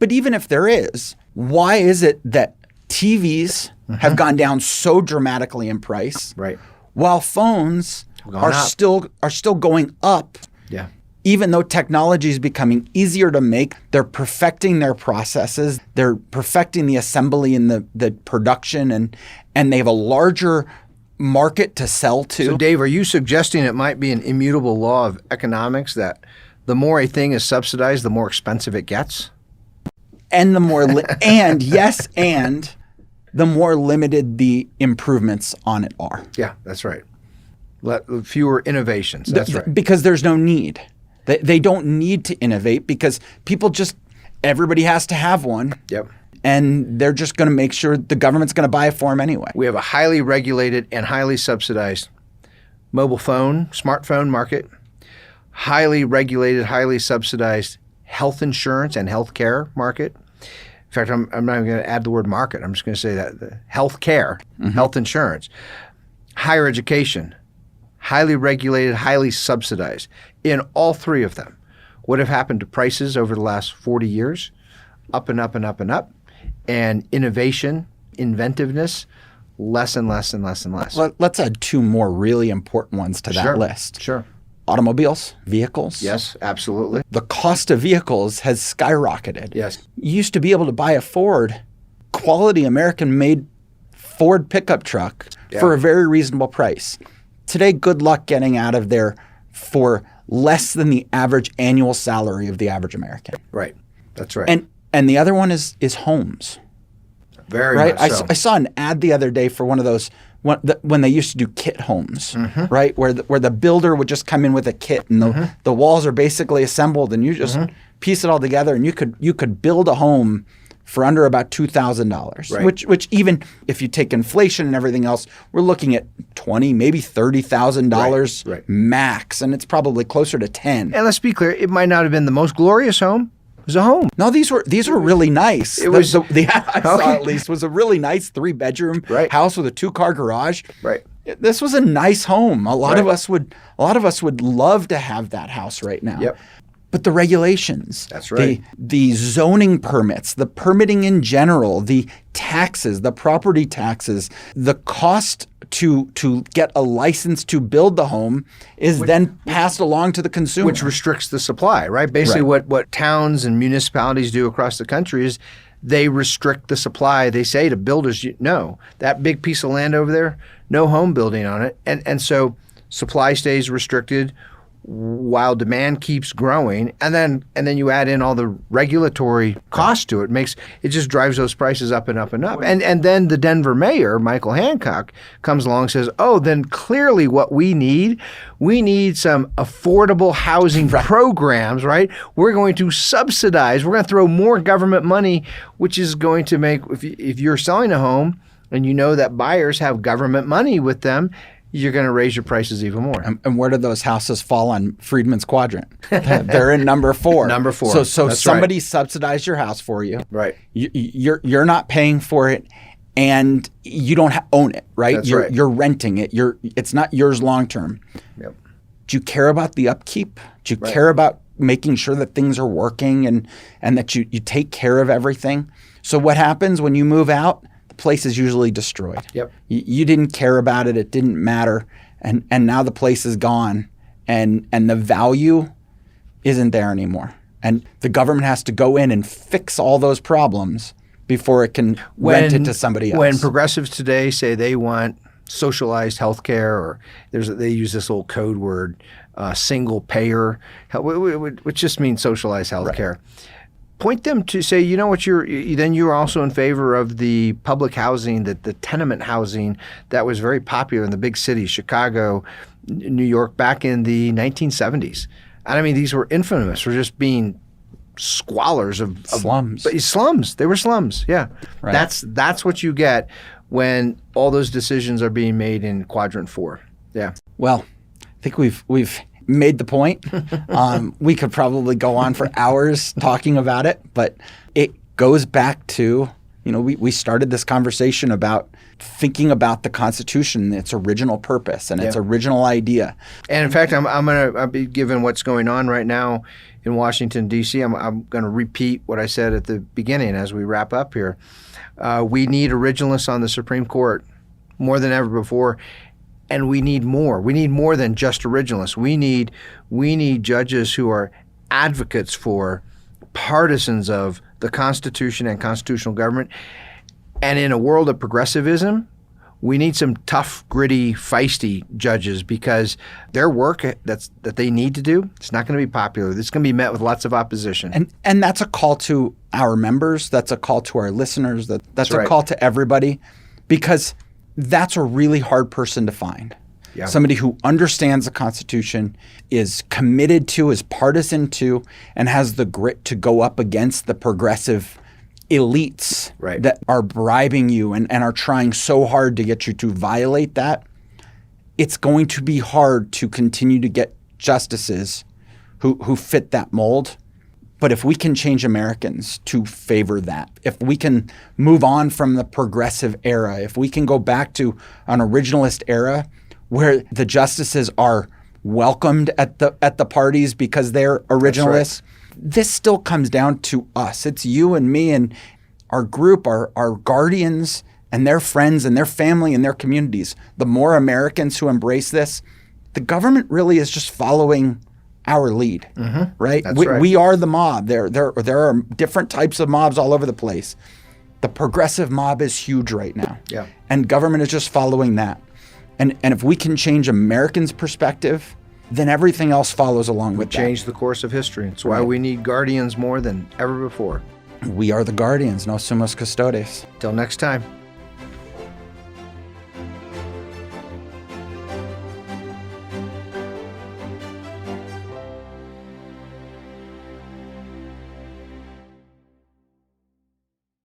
even if there is, why is it that TVs have gone down so dramatically in price, while phones are still going up? Yeah. Even though technology is becoming easier to make, they're perfecting their processes, they're perfecting the assembly and the production, and they have a larger market to sell to. So Dave, are you suggesting it might be an immutable law of economics that the more a thing is subsidized, the more expensive it gets? And the more the more limited the improvements on it are. Yeah, that's right. Fewer innovations. That's right. Because there's no need. They don't need to innovate because everybody has to have one. Yep. And they're just going to make sure the government's going to buy it for them anyway. We have a highly regulated and highly subsidized mobile phone, smartphone market, highly regulated, highly subsidized health insurance and health care market. In fact, I'm not even going to add the word market. I'm just going to say that the health care, health insurance, higher education, highly regulated, highly subsidized. In all three of them, what have happened to prices over the last 40 years? Up and up and up and up. And innovation, inventiveness, less and less and less and less. Let's add two more really important ones to that list. Sure. Automobiles, vehicles. Yes, absolutely. The cost of vehicles has skyrocketed. Yes. You used to be able to buy a Ford, quality American-made Ford pickup truck for a very reasonable price. Today, good luck getting out of there for less than the average annual salary of the average American. Right. That's right. And the other one is homes. Very right. much so. I saw an ad the other day for one of those when they used to do kit homes, right? Where the builder would just come in with a kit and the walls are basically assembled and you just piece it all together and you could build a home for under about $2,000, Right. which even if you take inflation and everything else, we're looking at $20,000, maybe $30,000 Right. max, and it's probably closer to 10. And let's be clear, it might not have been the most glorious home. It was a home. No, these were really nice. It was the ad I saw at least was a really nice 3-bedroom Right. house with a 2-car garage. Right. This was a nice home. A lot Right. of us would love to have that house right now. Yep. But the regulations, That's right. The zoning permits, the permitting in general, the taxes, the property taxes, the cost to get a license to build the home is then passed along to the consumer. Which restricts the supply, right? Basically what towns and municipalities do across the country is they restrict the supply. They say to builders, no, that big piece of land over there, no home building on it. And so supply stays restricted while demand keeps growing, and then you add in all the regulatory cost to it. It just drives those prices up and up and up. And then the Denver mayor, Michael Hancock, comes along and says, oh, then clearly what we need some affordable housing programs, right? We're going to subsidize, we're going to throw more government money, which is going to make, if you're selling a home and you know that buyers have government money with them, you're going to raise your prices even more. And where did those houses fall on Friedman's quadrant? They're in number 4. Number 4. So That's somebody right. subsidized your house for you. Right. You're not paying for it, and you don't own it. Right. That's right. You're renting it. It's not yours long term. Yep. Do you care about the upkeep? Do you care about making sure that things are working and that you take care of everything? So what happens when you move out? The place is usually destroyed. Yep. You didn't care about it. It didn't matter. And now the place is gone and the value isn't there anymore. And the government has to go in and fix all those problems before it can rent it to somebody else. When progressives today say they want socialized health care, or they use this little code word, single payer, which just means socialized health care. Point them to say, you know what, you're also in favor of the public housing, the tenement housing that was very popular in the big cities, Chicago, New York, back in the 1970s. And I mean, these were infamous for just being squalors of slums. Slums. They were slums. Yeah. Right. That's what you get when all those decisions are being made in quadrant 4. Yeah. Well, I think we've made the point. We could probably go on for hours talking about it, but it goes back to, we started this conversation about thinking about the Constitution, its original purpose and its original idea. And in fact, I'll be given what's going on right now in Washington, D.C. I'm going to repeat what I said at the beginning as we wrap up here. We need originalists on the Supreme Court more than ever before. And we need more. We need more than just originalists. We need judges who are advocates for partisans of the Constitution and constitutional government. And in a world of progressivism, we need some tough, gritty, feisty judges, because their work that they need to do, it's not going to be popular. It's going to be met with lots of opposition. And that's a call to our members. That's a call to our listeners. That's a call to everybody, because that's a really hard person to find. Yeah. Somebody who understands the Constitution, is committed to, is partisan to, and has the grit to go up against the progressive elites that are bribing you and are trying so hard to get you to violate that. It's going to be hard to continue to get justices who fit that mold. But if we can change Americans to favor that, if we can move on from the progressive era, if we can go back to an originalist era where the justices are welcomed at the parties because they're originalists. This still comes down to us. It's you and me and our group, our guardians and their friends and their family and their communities. The more Americans who embrace this, the government really is just following our lead, right? That's right. We are the mob. There are different types of mobs all over the place. The progressive mob is huge right now. Yeah. And government is just following that. And if we can change Americans' perspective, then everything else follows along with that. Change the course of history. It's why we need guardians more than ever before. We are the guardians, no sumus custodes. Till next time.